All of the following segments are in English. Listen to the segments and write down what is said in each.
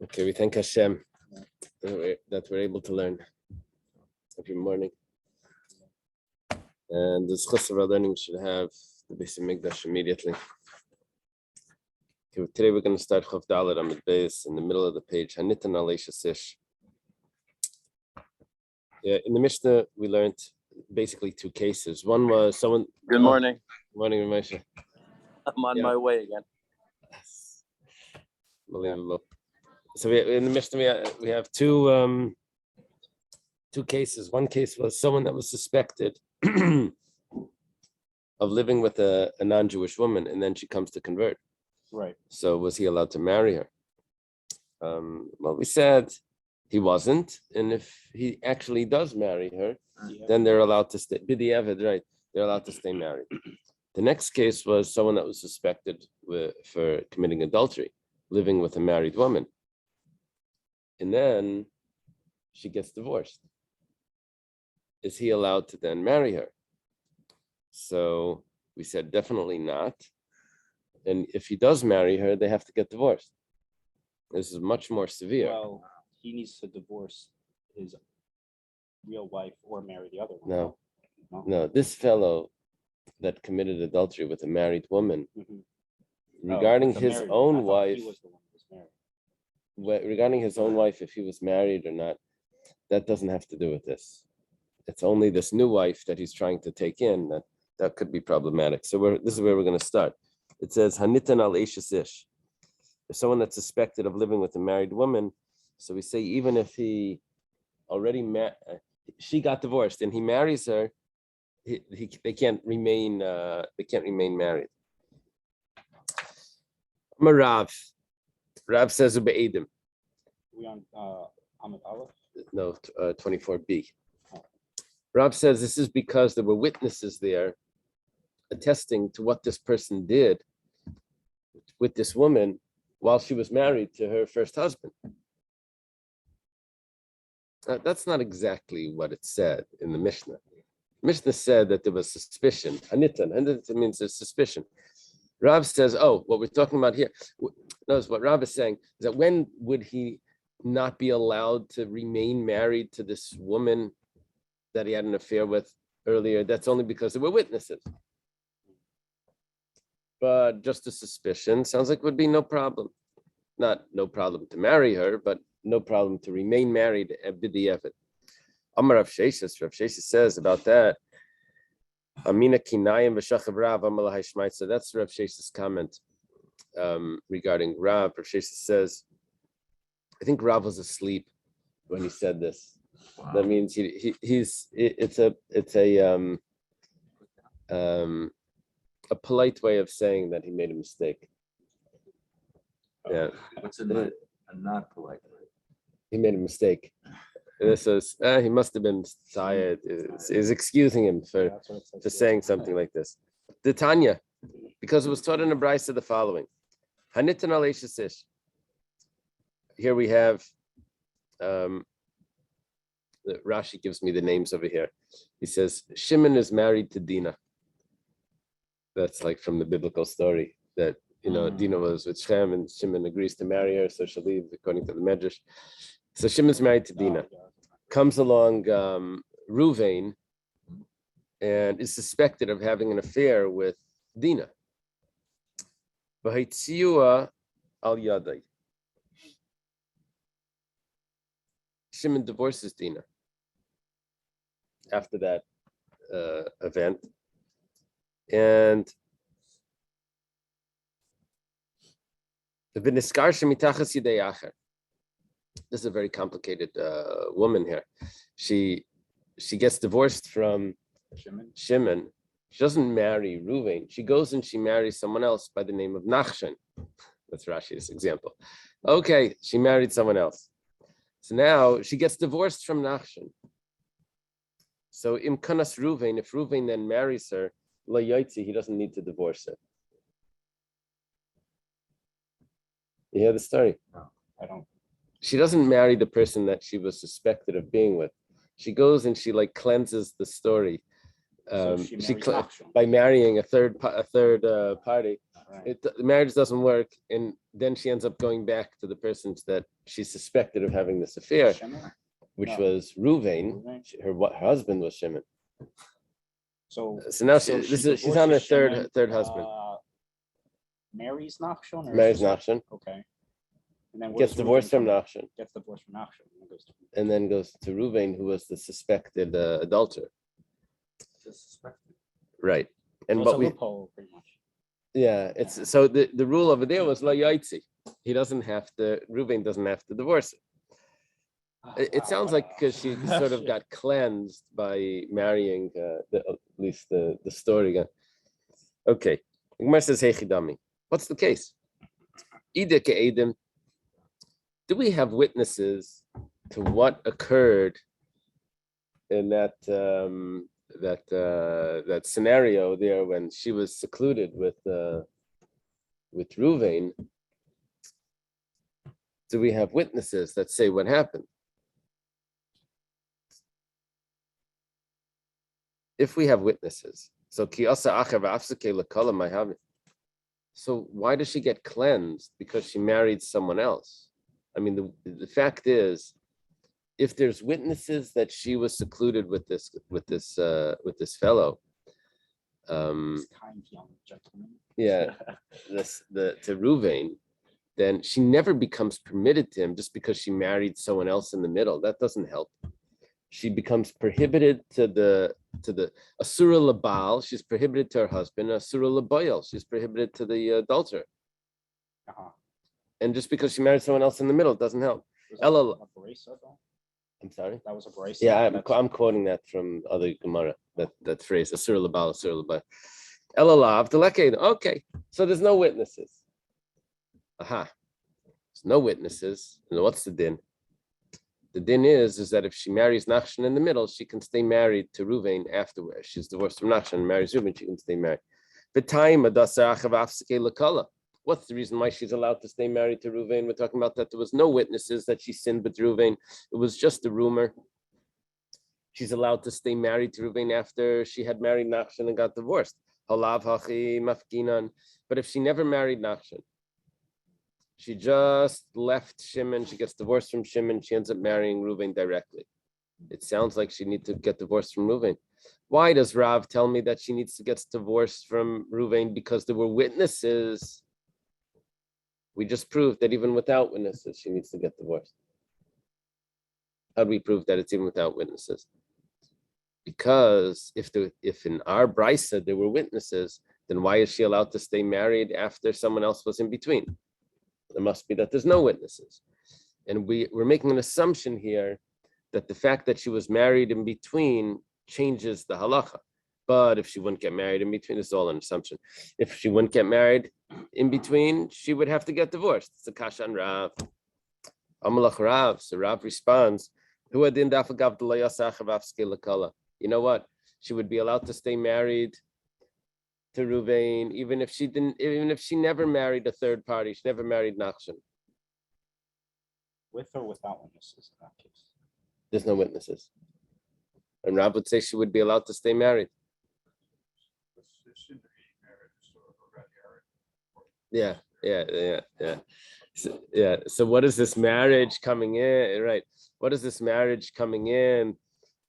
Okay, we thank Hashem that we're able to learn every morning. And the schus of our learning should have the Beis Hamikdash immediately. Okay, today we're going to start Chof Dalet Amud Beis in the middle of the page. Hanitan alei shasish. Yeah, in the Mishnah we learned basically two cases. One was someone. Good morning. Good morning, Ramesha. I'm on my way again. Unbelievable. So in the Mishnah we have two cases. One case was someone that was suspected of living with a non-Jewish woman, and then she comes to convert. Right. So was he allowed to marry her? Well, we said he wasn't, and if he actually does marry her, then they're allowed to stay. B'diavad, right? They're allowed to stay married. The next case was someone that was suspected for committing adultery, living with a married woman, and then she gets divorced. Is he allowed to then marry her? So we said definitely not. And if he does marry her, they have to get divorced. This is much more severe. Well, he needs to divorce his real wife or marry the other one. No, this fellow that committed adultery with a married woman, regarding his own wife, regarding his own wife, if he was married or not, that doesn't have to do with this. It's only this new wife that he's trying to take in that could be problematic. So this is where we're going to start. It says Hanitan al Eishes Ish. If someone that's suspected of living with a married woman, so we say even if he already she got divorced and he marries her, they can't remain married. Rav says Ube'edim. We on Amud Aleph? No, 24b. Rav says this is because there were witnesses there attesting to what this person did with this woman while she was married to her first husband. That's not exactly what it said in the Mishnah. Mishnah said that there was suspicion. Hanitan means there's suspicion. Rav says, what we're talking about here. Notice what Rav is saying is that when would he not be allowed to remain married to this woman that he had an affair with earlier? That's only because there were witnesses. But just a suspicion sounds like would be no problem. Not no problem to marry her, but no problem to remain married at B'diavad. Amar Rav Sheshes says about that. Amina kinayim v'shachav Rav Amar lahai shmaitza. That's Rav Sheshes' comment regarding Rav. Rav Sheshes says, I think Rav was asleep when he said this. Wow. That means it's a polite way of saying that he made a mistake. Yeah. What's a not polite way? He made a mistake. This was he must have been tired. Is excusing him for saying something like this. The Tanya, because it was taught in a brisa the following. Hanitan al Eishes Ish. Here we have Rashi gives me the names over here. He says Shimon is married to Dinah. That's like from the biblical story that Dinah was with Shem and Shimon agrees to marry her, so she'll leave according to the Medrash. So Shimon's married to Dinah. Comes along Ruvain and is suspected of having an affair with Dinah. V'haitziua al yadai. Shimon divorces Dinah after that event. And this is a very complicated woman here. She gets divorced from Shimon. She doesn't marry Ruvain. She goes and she marries someone else by the name of Nachshon. That's Rashi's example. Okay, she married someone else. So now she gets divorced from Nachshon. So imkanas Ruvain, if Ruvain then marries her, lo yaitzi, he doesn't need to divorce her. You hear the story? No, I don't. She doesn't marry the person that she was suspected of being with. She goes and she cleanses the story She she marries cl- Nachshon. by marrying a third party, Right. the marriage doesn't work, and then she ends up going back to the persons that she suspected of having this affair, Shimon? which No. was Ruvain. Reuven? Her husband was Shimon. So Now so she's on her divorces Shimon, third husband. Marries Nachshon, or Marries is just- Nachshon, Okay. And then where gets does divorced Reuven from come in? Nachshon, Gets divorced from Nachshon, and then goes to. and then goes to Ruvain, who was the suspected adulterer. Just suspected. Right. And So it's what a we loophole, pretty much. Yeah, it's so the rule over there was la yaitzi. He doesn't have to. Reuven doesn't have to divorce her. It sounds like because she sort of got cleansed by marrying at least the story again. Okay, the Gemara says Hechidami. What's the case? Ida ke'edim. Do we have witnesses to what occurred in that that scenario there when she was secluded with Ruvain? Do we have witnesses that say what happened? If we have witnesses, so so why does she get cleansed? Because she married someone else. I mean, the fact is, if there's witnesses that she was secluded with this fellow, This kind young gentleman. yeah, to Ruvain, then she never becomes permitted to him just because she married someone else in the middle. That doesn't help. She becomes prohibited to the Asura Labal, she's prohibited to her husband, Asura Labayel, she's prohibited to the adulterer. Uh-huh. And just because she married someone else in the middle, it doesn't help. Was Ella- that a Brisa, though? I'm sorry? That was a Brisa? Yeah, That's- I'm quoting that from other Gemara, that phrase, Asura Labal, Asura Labayel. Elalav, Delekain. Okay, so there's no witnesses. Aha. There's no witnesses. And what's the din? The din is that if she marries Nachshon in the middle, she can stay married to Ruvain afterwards. She's divorced from Nachshon and marries Ruvain, she can stay married. What's the reason why she's allowed to stay married to Ruvain? We're talking about that there was no witnesses that she sinned with Ruvain. It was just a rumor. She's allowed to stay married to Ruvain after she had married Nachshon and got divorced. Halav hachi mafkinan. But if she never married Nachshon, she just left Shimon, she gets divorced from Shimon, she ends up marrying Ruvain directly. It sounds like she needs to get divorced from Ruvain. Why does Rav tell me that she needs to get divorced from Ruvain? Because there were witnesses. We just proved that even without witnesses, she needs to get divorced. How do we prove that it's even without witnesses? Because if in our brisa there were witnesses, then why is she allowed to stay married after someone else was in between? There must be that there's no witnesses. And we're making an assumption here that the fact that she was married in between changes the halacha. But if she wouldn't get married in between, it's all an assumption. If she wouldn't get married in between, she would have to get divorced. It's a kasha on Rav. Amalach Rav. So Rav responds, you know what? She would be allowed to stay married to Ruvain, even if she never married a third party, she never married Nachshon. With or without witnesses in that case? There's no witnesses. And Rab would say she would be allowed to stay married. Yeah. So what is this marriage coming in? Right. What is this marriage coming in?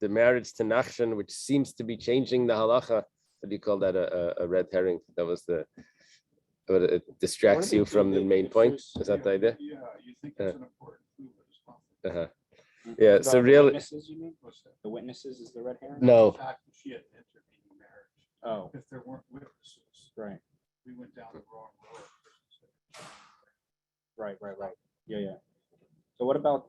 The marriage to Nachshon, which seems to be changing the halacha. What do you call that? A red herring? That was but it distracts you from the main point. Is that the idea? Yeah, you think it's an important clue, but it's not. Uh-huh. Yeah, so The really, witnesses, you mean? The witnesses is the red herring? no. The fact that she had entered into marriage. Oh, If there weren't witnesses, right, we went down the wrong road. right. Yeah. So what about,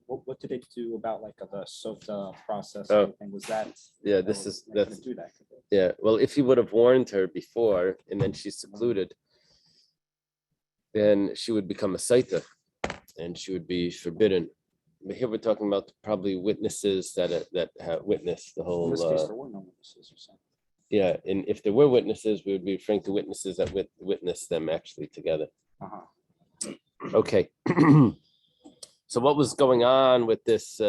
what did they do about like the SOTA process? Oh. And everything? Was that? Yeah, they couldn't do that. could they? Yeah. Well, if he would have warned her before and then she's secluded, then she would become a saita and she would be forbidden. But here we're talking about probably witnesses that have witnessed the In whole. this case, there were no witnesses or something. Yeah, and if there were witnesses, we would be referring to witnesses that witnessed them actually together. Uh-huh. Okay. So what was going on with this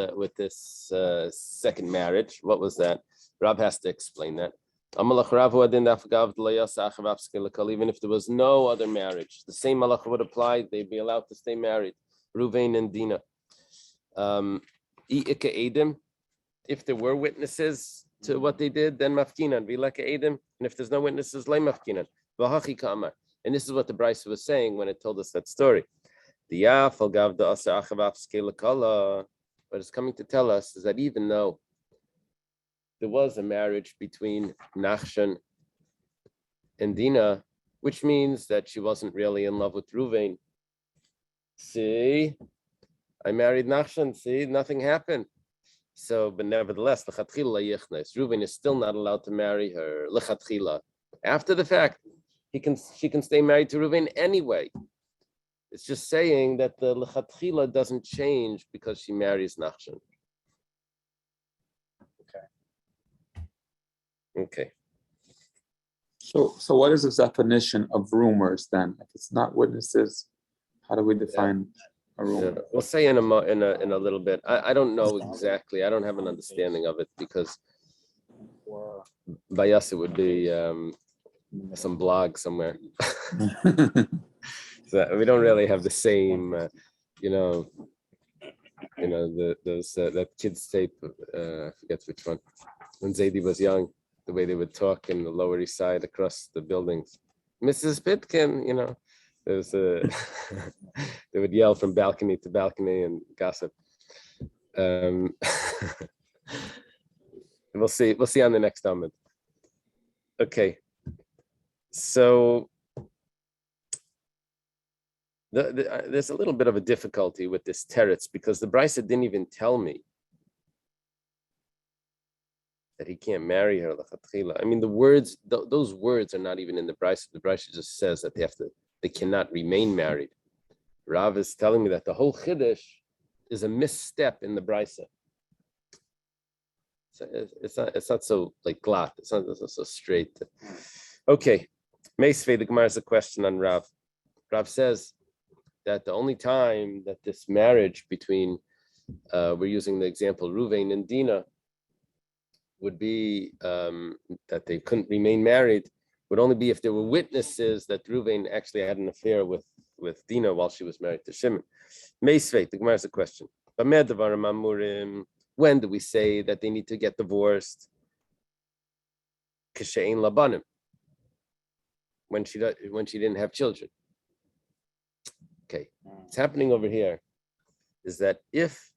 second marriage? What was that? Rab has to explain that. Even if there was no other marriage, the same halacha would apply. They'd be allowed to stay married. Ruvain and Dina. If there were witnesses to what they did, then mafkinan. And if there's no witnesses, lay mafkinan. And this is what the Brisa was saying when it told us that story. But it's coming to tell us is that even though there was a marriage between Nachshon and Dina, which means that she wasn't really in love with Ruvain. See, I married Nachshon. See, nothing happened. So, but nevertheless, Ruvain is still not allowed to marry her. After the fact, she can stay married to Ruvain anyway. It's just saying that the lechatchila doesn't change because she marries Nachshon. Okay. So what is this definition of rumors then? If it's not witnesses, how do we define a rumor? Yeah. We'll say in a little bit. I don't know exactly. I don't have an understanding of it because by us it would be some blog somewhere. So we don't really have the same, that kids tape. I forget which one. When Zaidi was young, the way they would talk in the Lower East Side across the buildings. Mrs. Pitkin, there's they would yell from balcony to balcony and gossip. We'll see on the next Amud. Okay, so there's a little bit of a difficulty with this teretz because the Brisa didn't even tell me that he can't marry her. I mean, the words, those words are not even in the Brisa. The Brisa just says that they cannot remain married. Rav is telling me that the whole chiddush is a misstep in the Brisa. So it's not so like glatt. It's not so straight. Okay, Meisvei, the Gemara is a question on Rav. Rav says that the only time that this marriage between, we're using the example Ruvain and Dina, would be that they couldn't remain married, would only be if there were witnesses that Ruvain actually had an affair with Dina while she was married to Shimon. Meisvei, the Gemara is a question. When do we say that they need to get divorced? Kashein labanim. When she didn't have children. Okay, what's happening over here is that if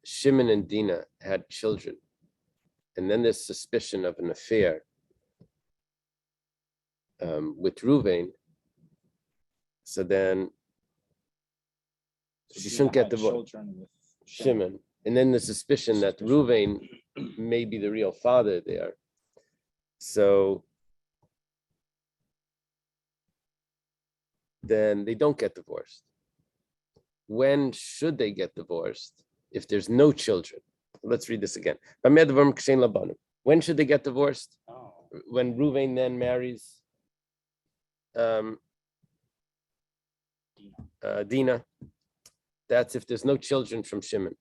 Shimon and Dina had children, and then there's suspicion of an affair with Ruvain, so then she shouldn't get divorced. Shimon, and then the suspicion that Ruvain may be the real father there. So then they don't get divorced. When should they get divorced? If there's no children. Let's read this again. When should they get divorced? When Ruvain then marries Dina. That's if there's no children from Shimon.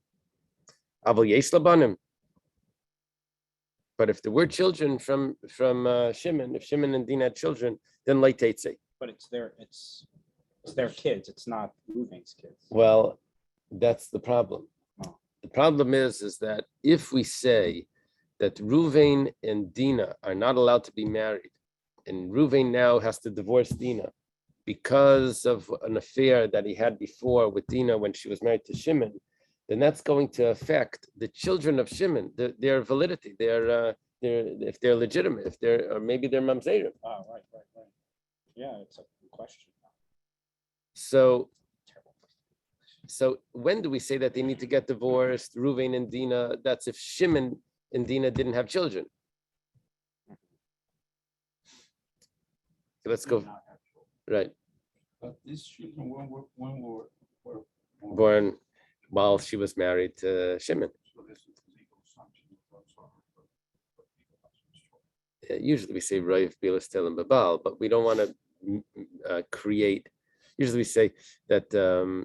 But if there were children from Shimon, if Shimon and Dina had children, then lay teitze. But it's their kids. It's not Ruvain's kids. Well, that's the problem. Oh. The problem is that if we say that Ruvain and Dina are not allowed to be married, and Ruvain now has to divorce Dina because of an affair that he had before with Dina when she was married to Shimon, then that's going to affect the children of Shimon, their validity, if they're legitimate, or maybe they're mamzerim. Oh, right. Yeah, it's a question. So when do we say that they need to get divorced, Ruvain and Dina? That's if Shimon and Dina didn't have children. So let's go. Right. But these children were Born while she was married to Shimon. So this is the legal assumption. Usually we say Rav Bilas Telem Babal, but we don't want to create Usually we say that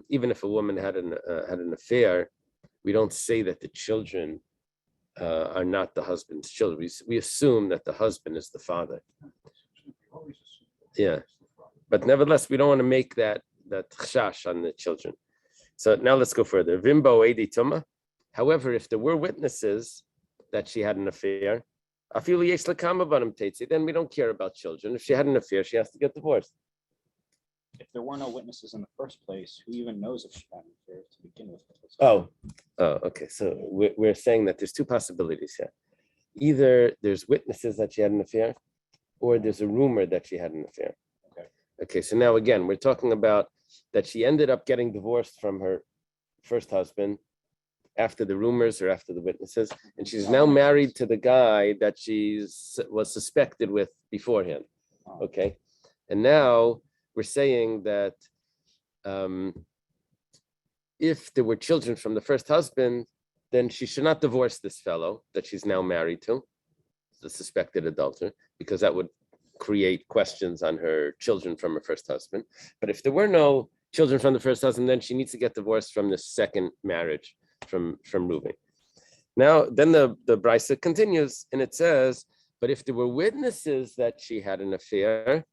even if a woman had an affair, we don't say that the children are not the husband's children. We assume that the husband is the father. Yeah, but nevertheless, we don't want to make that chashash on the children. So now let's go further. Vimbo edi tuma. However, if there were witnesses that she had an affair, then we don't care about children. If she had an affair, she has to get divorced. If there were no witnesses in the first place, who even knows if she had an affair to begin with? Oh, okay. So we're saying that there's two possibilities here. Either there's witnesses that she had an affair, or there's a rumor that she had an affair. Okay. So now again, we're talking about that she ended up getting divorced from her first husband after the rumors or after the witnesses, and she's now married to the guy that she was suspected with beforehand. Okay, and now we're saying that if there were children from the first husband, then she should not divorce this fellow that she's now married to, the suspected adulterer, because that would create questions on her children from her first husband. But if there were no children from the first husband, then she needs to get divorced from the second marriage from Reuven. Now, then the Brisa continues and it says, but if there were witnesses that she had an affair,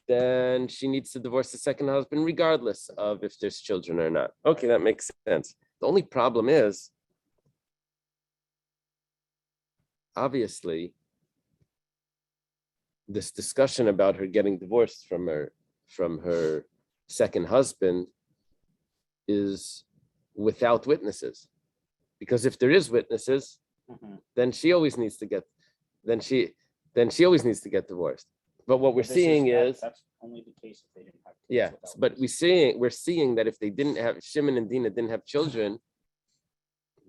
then she needs to divorce the second husband regardless of if there's children or not. Okay, that makes sense. The only problem is, obviously, this discussion about her getting divorced from her second husband is without witnesses, because if there is witnesses, then she always needs to get divorced. But what we're seeing is that's only the case if they didn't have kids. yeah, but we're seeing that if they didn't have, Shimon and Dinah didn't have children,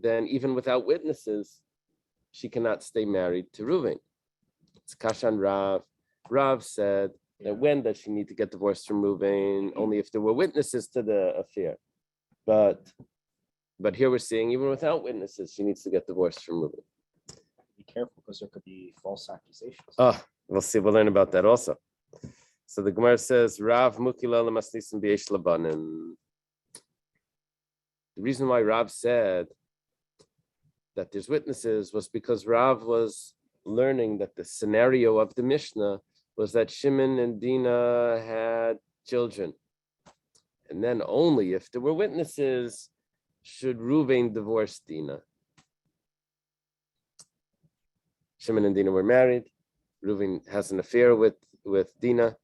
then even without witnesses, she cannot stay married to Reuven. It's Kashan Rav. Rav said that when does she need to get divorced from Reuven? Only if there were witnesses to the affair. But here we're seeing even without witnesses, she needs to get divorced from Reuven. Be careful because there could be false accusations. We'll see. We'll learn about that also. So the Gemara says, Rav Mukila Lamasnisim B'Yesh Labanim. The reason why Rav said that there's witnesses was because Rav was learning that the scenario of the Mishnah was that Shimon and Dinah had children. And then only if there were witnesses should Reuven divorce Dinah. Shimon and Dinah were married. Reuven has an affair with Dinah.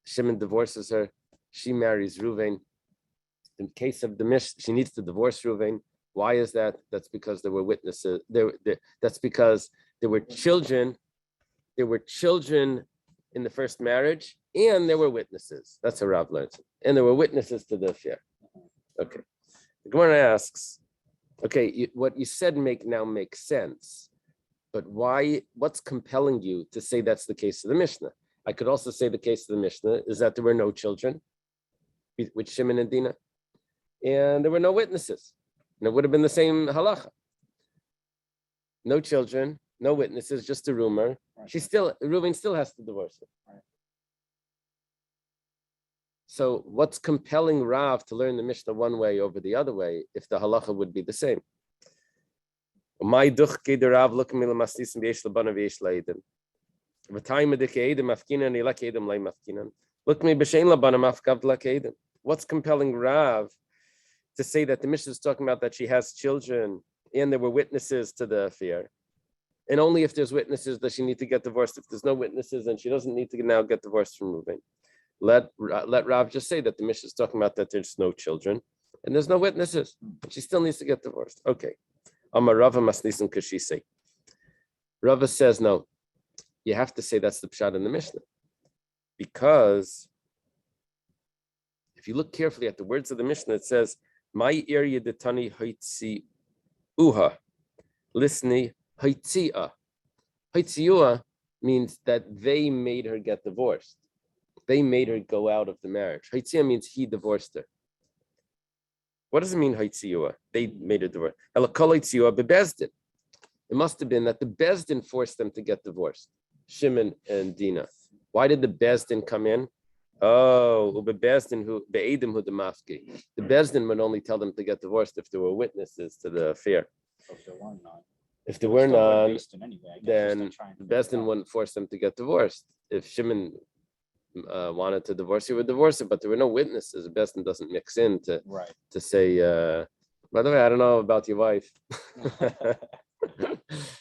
Shimon divorces her. She marries Reuven. In case of the Mishnah, she needs to divorce Reuven. Why is that? That's because there were witnesses. That's because there were children. There were children in the first marriage, and there were witnesses. That's how Rav learns it. And there were witnesses to the affair. Okay. The Gemara asks, okay, what you said makes sense, but why? What's compelling you to say that's the case of the Mishnah? I could also say the case of the Mishnah is that there were no children with Shimon and Dinah, and there were no witnesses. And it would have been the same halacha. No children, no witnesses, just a rumor. Right. Reuven still has to divorce her. Right. So what's compelling Rav to learn the Mishnah one way over the other way if the halacha would be the same? What's compelling Rav to say that the Mishnah is talking about that she has children and there were witnesses to the affair? And only if there's witnesses does she need to get divorced. If there's no witnesses, then she doesn't need to now get divorced from Reuven. Let Rav just say that the Mishnah is talking about that there's no children and there's no witnesses. She still needs to get divorced. Okay. Amar Rava Masnisim Kashise. Rava says no. You have to say that's the pshat in the Mishnah. Because if you look carefully at the words of the Mishnah, it says, my area detani haitzi uha. Lisni haitzia. Haitziua means that they made her get divorced. They made her go out of the marriage. Haitzia means he divorced her. What does it mean, Haitziua? They made her divorce. It must have been that the Bezdin forced them to get divorced. Shimon and Dinah. Why did the Bezdin come in? Oh, the Bezdin would only tell them to get divorced if there were witnesses to the affair. So if there were none. If there But were still we're none, based in anyway, I guess, just then to try and the figure it Bezdin out. wouldn't force them to get divorced. If Shimon wanted to divorce, he would divorce it, but there were no witnesses. The Bezdin doesn't mix in Right. to say, by the way, I don't know about your wife.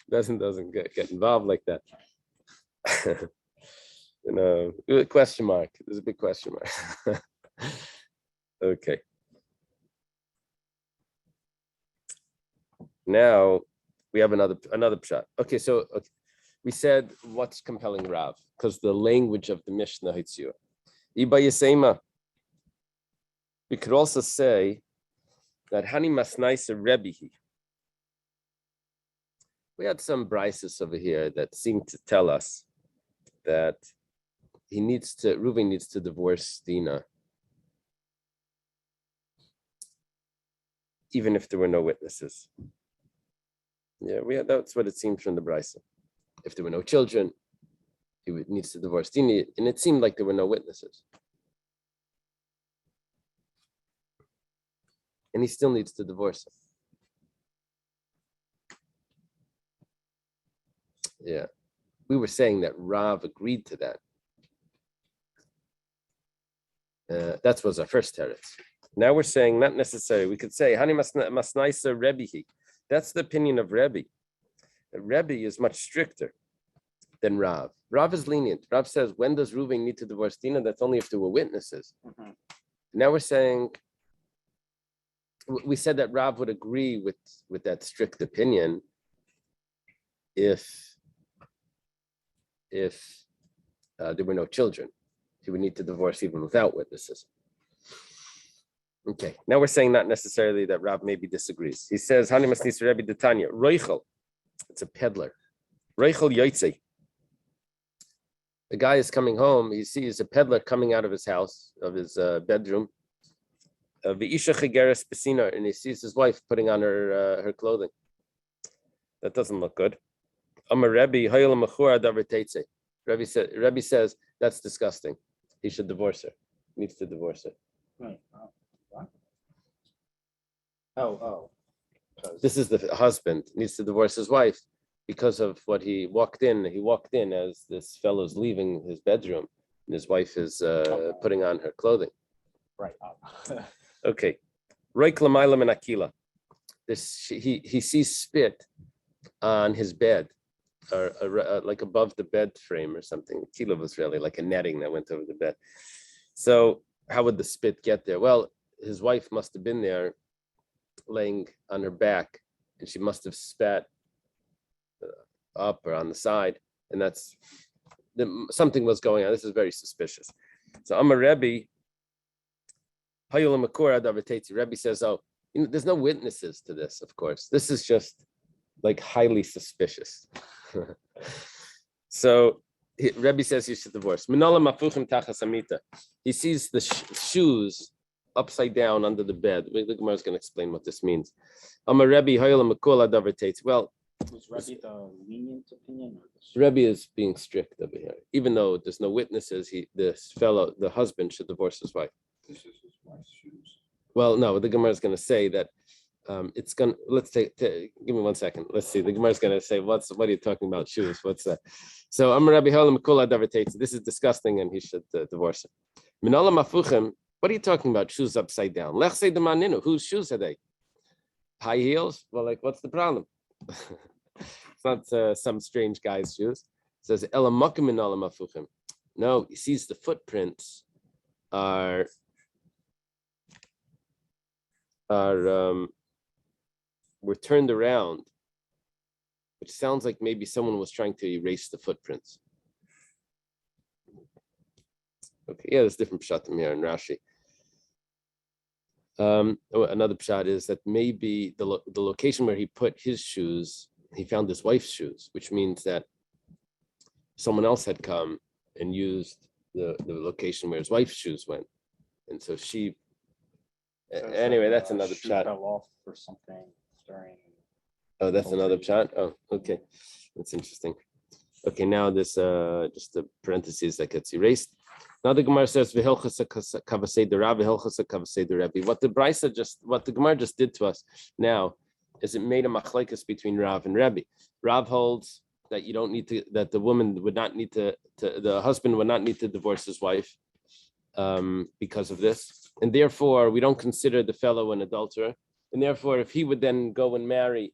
Doesn't get involved like that. Question mark. There's a big question mark. Okay. Now we have another pshat. Okay, so we said what's compelling Rav, because the language of the Mishnah Hitzur. Iba Yisema. We could also say that Hani Masnaisa Rebbehi. We had some brises over here that seem to tell us that Reuven needs to divorce Dina, even if there were no witnesses. Yeah, that's what it seems from the brisa. If there were no children, needs to divorce Dina, and it seemed like there were no witnesses. And he still needs to divorce her. Yeah. We were saying that Rav agreed to that. That was our first teretz. Now we're saying not necessary. We could say Hani Masnaisa Rebbehi. That's the opinion of Rebbe. Rebbe is much stricter than Rav. Rav is lenient. Rav says, when does Reuven need to divorce Dina? That's only if there were witnesses. Mhm. Now we're saying, we said that Rav would agree with that strict opinion if there were no children. He would need to divorce even without witnesses. Okay, now we're saying not necessarily that Rav maybe disagrees. He says, Hani Masnis Rebbe Detanya, Roichel, it's a peddler. Roichel Yoitze. The guy is coming home, he sees a peddler coming out of his house, of his bedroom. V'isha Chigeres Pesina, and he sees his wife putting on her clothing. That doesn't look good. Amar Rebbe, Hayel Mechura Davar Teitze. Rebbe says, that's disgusting. He should divorce her. He needs to divorce her. Right. What? Oh. This is the husband needs to divorce his wife because of what he walked in. He walked in as this fellow's leaving his bedroom, and his wife is putting on her clothing. Right. Okay. Roik Lamailam and Akila. He sees spit on his bed, or like above the bed frame or something. Akila was really like a netting that went over the bed. So how would the spit get there? Well, his wife must have been there laying on her back, and she must have spat up or on the side, and something was going on. This is very suspicious. So Amar Rebbe, Rebbe says, there's no witnesses to this, of course. This is just like highly suspicious. So Rebbe says you should divorce. He sees the shoes upside down under the bed. The Gemara is going to explain what this means. Well, Was Rebbe the lenient opinion? Rebbe is being strict over here. Even though there's no witnesses, the husband should divorce his wife. This is his wife's shoes. Well, no, the Gemara is going to say that it's going to, let's take, give me 1 second. Let's see. The Gemara is going to say, what are you talking about? Shoes. What's that? So, this is disgusting and he should divorce her. What are you talking about? Shoes upside down. Whose shoes are they? High heels? Well, like, what's the problem? It's not some strange guy's shoes. It says, no, he sees the footprints were turned around, which sounds like maybe someone was trying to erase the footprints. Okay, yeah, there's different pshatim here in Rashi. Another pshat is that maybe the location where he put his shoes, he found his wife's shoes, which means that someone else had come and used the location where his wife's shoes went, and so she. Anyway, that's another shoe pshat. fell off or something during. Oh, that's another pshat. Oh, okay, that's interesting. Okay, now this just the parentheses that gets erased. Now the Gemara says, "V'hilchasa kavasei derav, v'hilchasa kavasei derebi." What the Gemara just did to us now is it made a machlekes between Rav and Rebbe. Rav holds that you don't need to, that the woman would not need to the husband would not need to divorce his wife because of this, and therefore we don't consider the fellow an adulterer, and therefore if he would then go and marry.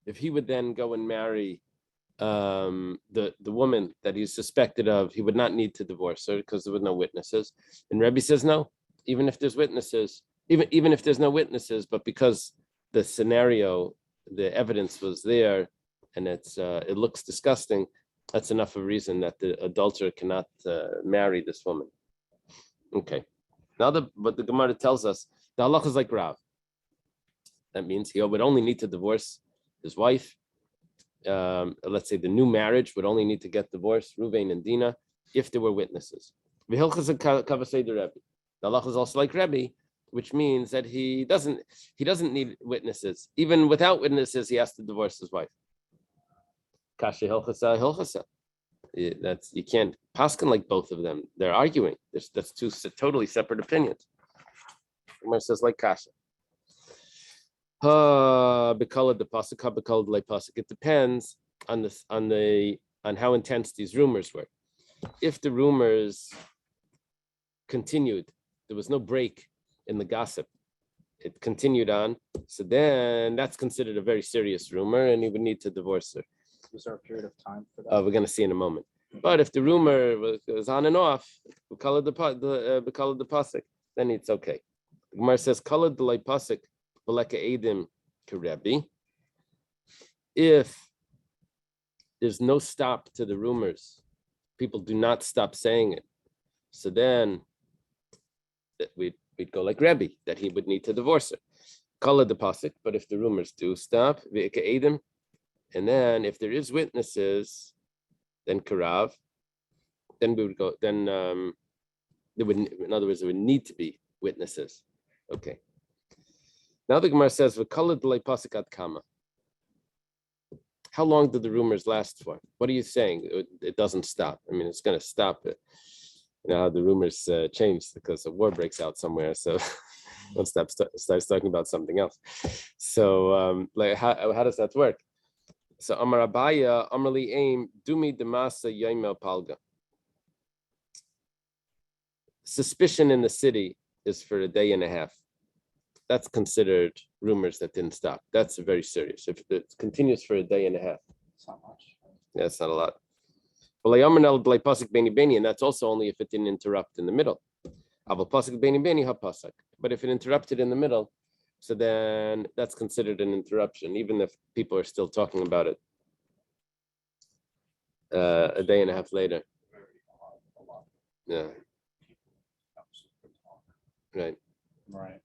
If he would then go and marry the woman that he's suspected of, he would not need to divorce her because there were no witnesses. And Rebbe says no, even if there's witnesses, even if there's no witnesses, but because the scenario, the evidence was there, and it looks disgusting, that's enough of a reason that the adulterer cannot marry this woman. Okay. Now but the Gemara tells us the halach is like Rav. That means he would only need to divorce his wife. Let's say the new marriage would only need to get divorced, Ruvain and Dina, if there were witnesses. The halach is also like Rebbe, which means that he doesn't need witnesses. Even without witnesses, he has to divorce his wife. Kasha hilchasa hilchasa. That's, you can't paskin like both of them. They're arguing. That's two totally separate opinions. Gemara says like kasha. It depends on how intense these rumors were. If the rumors continued, there was no break in the gossip, it continued on, so then that's considered a very serious rumor, and he would need to divorce her. Was there a period of time for that? We're going to see in a moment. But if the rumor was on and off, we call it the pasuk, then it's okay. The Gemara says, "Colored the lay pasuk." If there's no stop to the rumors, people do not stop saying it, so then we'd go like Rebbe, that he would need to divorce her. Color the pasuk, but if the rumors do stop, and then if there is witnesses, then karav, then we would go. Then there would, in other words, there would need to be witnesses. Okay. Now the Gemara says, "V'kala d'lei pasuk ad kama." How long did the rumors last for? What are you saying? It doesn't stop. I mean, it's going to stop. You know how the rumors change because a war breaks out somewhere. So don't stop. Starts talking about something else. So, like, how does that work? So, Amar Abaya, Amar li aim dumi demasa yaimel palga. Suspicion in the city is for a day and a half. That's considered rumors that didn't stop. That's very serious. If it continues for a day and a half. It's not much. Yeah, it's not a lot. And that's also only if it didn't interrupt in the middle. But if it interrupted in the middle, so then that's considered an interruption, even if people are still talking about it a day and a half later. Yeah. Right. Right.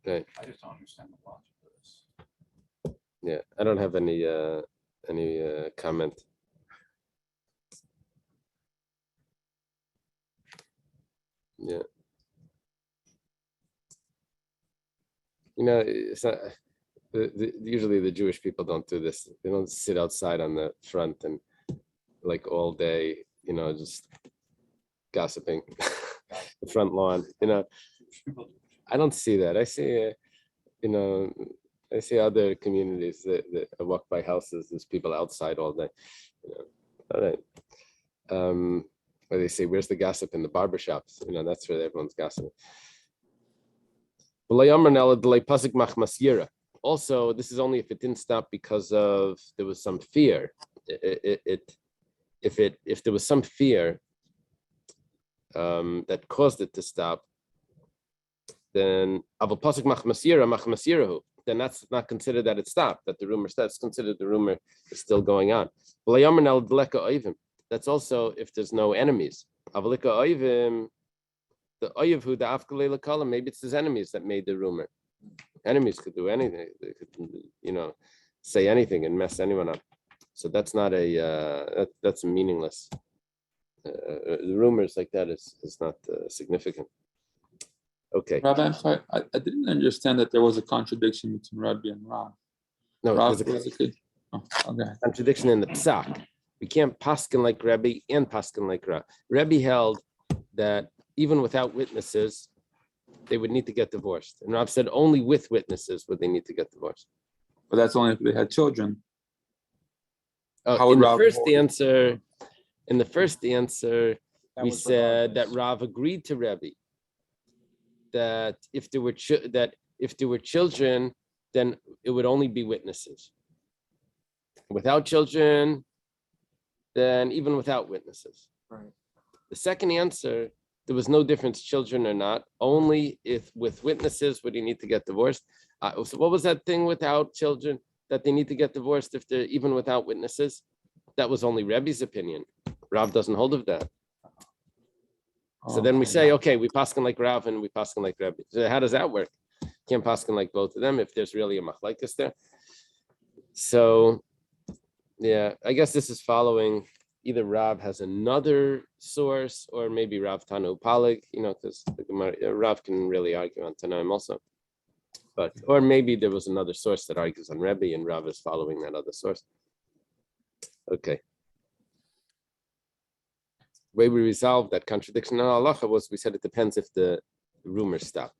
Right. I just don't understand the logic of this. Yeah, I don't have any comment. Yeah. You know, it's not, usually the Jewish people don't do this. They don't sit outside on the front and like all day, you know, just gossiping the front lawn, you know. I don't see that. I see, you know, I see other communities that I walk by houses. There's people outside all day. You know, all right. Where they say, "Where's the gossip in the barbershops?" You know, that's where everyone's gossiping. Also, this is only if it didn't stop because of there was some fear. If there was some fear that caused it to stop, then then that's not considered that it stopped, that the rumor stopped. It's considered the rumor is still going on. That's also if there's no enemies. The oyev the afkalei lakala, maybe it's his enemies that made the rumor. Enemies could do anything. They could, you know, say anything and mess anyone up. So that's not a that's meaningless. The rumors like that is not significant. Okay. Rabbi, I didn't understand that there was a contradiction between Rabbi and Rav. No, Rav there's a basically. Oh, okay. contradiction in the psak. We can't paskin like Rebbe and paskin like Rav. Rebbe held that even without witnesses, they would need to get divorced. And Rav said only with witnesses would they need to get divorced. But that's only if they had children. How Oh, would in the Rav first hold it? answer, That we was said that regardless. Rav agreed to Rebbe that if there were children, then it would only be witnesses. Without children, then even without witnesses. Right. The second answer, there was no difference, children or not. Only if with witnesses would you need to get divorced. So what was that thing without children that they need to get divorced if they're even without witnesses? That was only Rebbe's opinion. Rav doesn't hold of that. So then we say, okay, we paskin like Rav and we paskin like Rebbe. So how does that work? Can't paskin like both of them if there's really a machlekes there. So yeah, I guess this is following either Rav has another source or maybe Rav Tanu Palig, because Rav can really argue on Tanaim also. But or maybe there was another source that argues on Rebbe and Rav is following that other source. Okay. The way we resolved that contradiction in halacha was we said it depends if the rumors stop.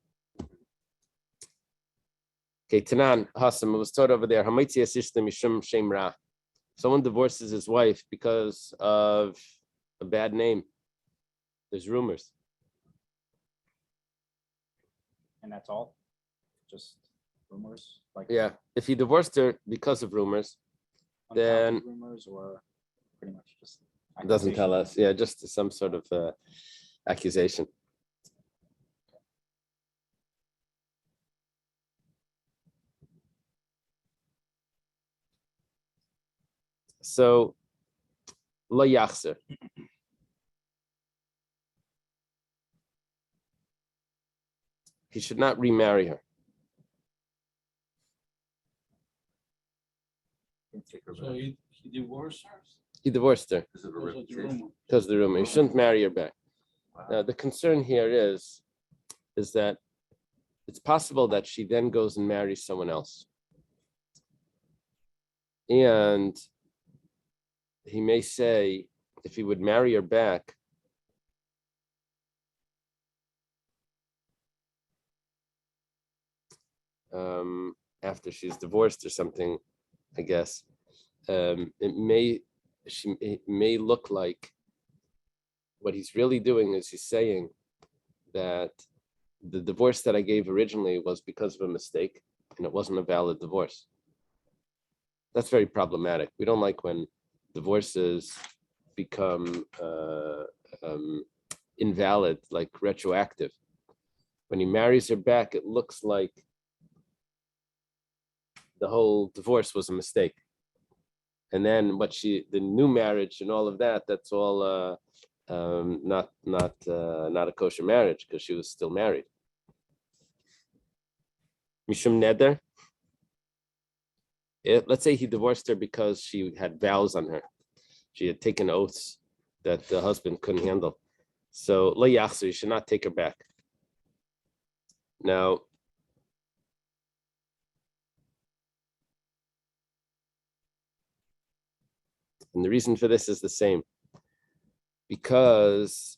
Okay, Tanan Hassam, it was taught over there. Someone divorces his wife because of a bad name. There's rumors. And that's all? Just rumors? Like Yeah, if he divorced her because of rumors, unfounded then- rumors or pretty much just it doesn't tell us. accusations? Yeah, just some sort of accusation. So, lo yachzer. He should not remarry her. So he divorced her? He divorced her Because of a reputation. because of the rumor. He shouldn't marry her back. Now, the concern here is that it's possible that she then goes and marries someone else. And he may say, if he would marry her back, after she's divorced or something, I guess, it may look like what he's really doing is he's saying that the divorce that I gave originally was because of a mistake and it wasn't a valid divorce. That's very problematic. We don't like when divorces become invalid, like retroactive. When he marries her back, it looks like the whole divorce was a mistake. And then the new marriage and all of that, that's all not a kosher marriage because she was still married. Mishum neder. Let's say he divorced her because she had vows on her. She had taken oaths that the husband couldn't handle. So lo yachzer, you should not take her back. Now, and the reason for this is the same. Because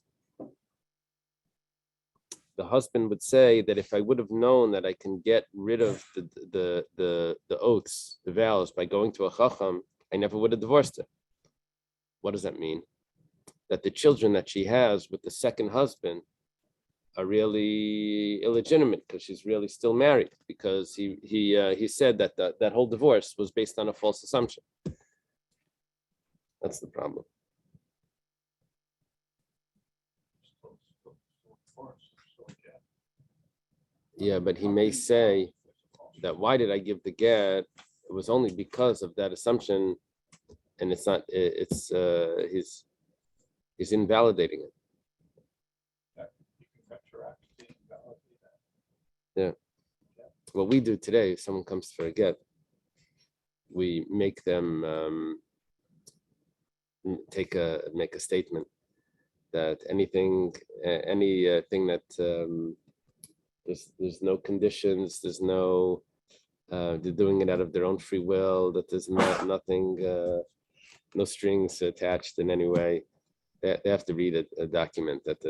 the husband would say that if I would have known that I can get rid of the oaths, the vows by going to a chacham, I never would have divorced her. What does that mean? That the children that she has with the second husband are really illegitimate because she's really still married because he said that that whole divorce was based on a false assumption. That's the problem. Yeah, but he may say that why did I give the get? It was only because of that assumption, and it's not. He's invalidating it. Yeah. What we do today, if someone comes for a get, we make them make a statement that anything that there's no conditions, there's no they're doing it out of their own free will, that there's nothing, no strings attached in any way. They have to read a document that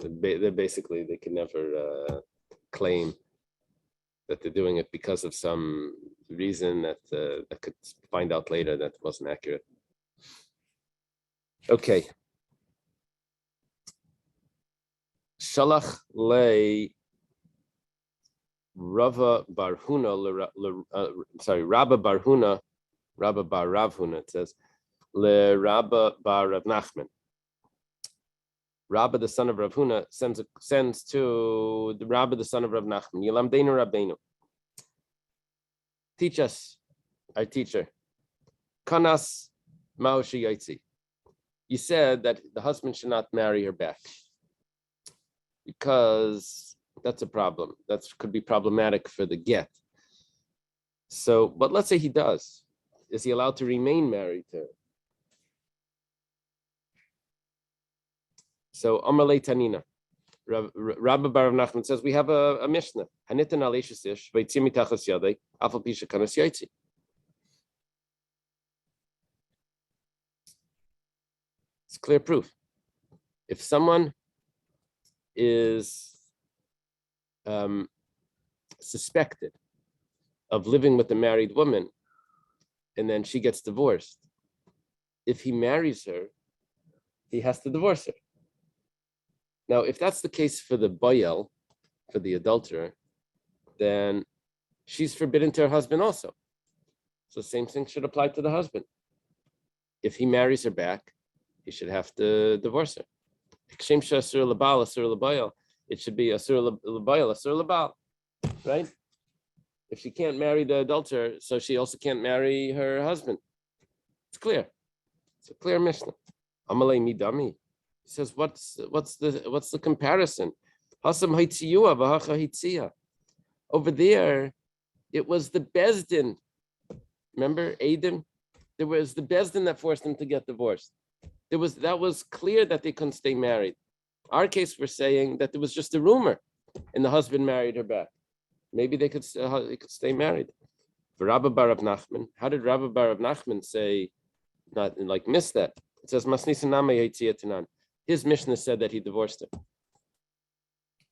they can never claim that they're doing it because of some reason that could find out later that wasn't accurate. Okay. Shalach le Rava Barhuna, Rabba Barhuna, Rabba Bar Rav Huna, it says, le Rabba Bar Rav Nachman. Rabba, the son of Rav Huna, sends to the Rabba, the son of Rav Nachman. Yilamdeinu Rabbeinu. Teach us, our teacher. Kanas Ma'oshi Yaitzi. You said that the husband should not marry her back because that's a problem. That could be problematic for the get. So, but let's say he does. Is he allowed to remain married to her? So, Amar Le Tanina, Rabbi Bar Rav Nachman says, we have a Mishnah. Hanitan aleishus ish, v'yitzir mitachas yadei, afal pi shekanas yaitzi. It's clear proof. If someone is suspected of living with a married woman and then she gets divorced, if he marries her, he has to divorce her. Now, if that's the case for the boyel, for the adulterer, then she's forbidden to her husband also. So the same thing should apply to the husband. If he marries her back, he should have to divorce her. It should be asur l'bayal, asur l'bal, right? If she can't marry the adulterer, so she also can't marry her husband. It's clear. It's a clear Mishnah. Amalei midami. He says, what's the comparison? Over there, it was the Bezdin. Remember, Adam? There was the Bezdin that forced him to get divorced. That was clear that they couldn't stay married. Our case, we're saying that there was just a rumor, and the husband married her back. Maybe they could stay married. For Rabba Bar Rav Nachman, how did Rabba Bar Rav Nachman say, not like miss that? It says Masnisa Nama Yaitziatanan. His Mishnah said that he divorced her.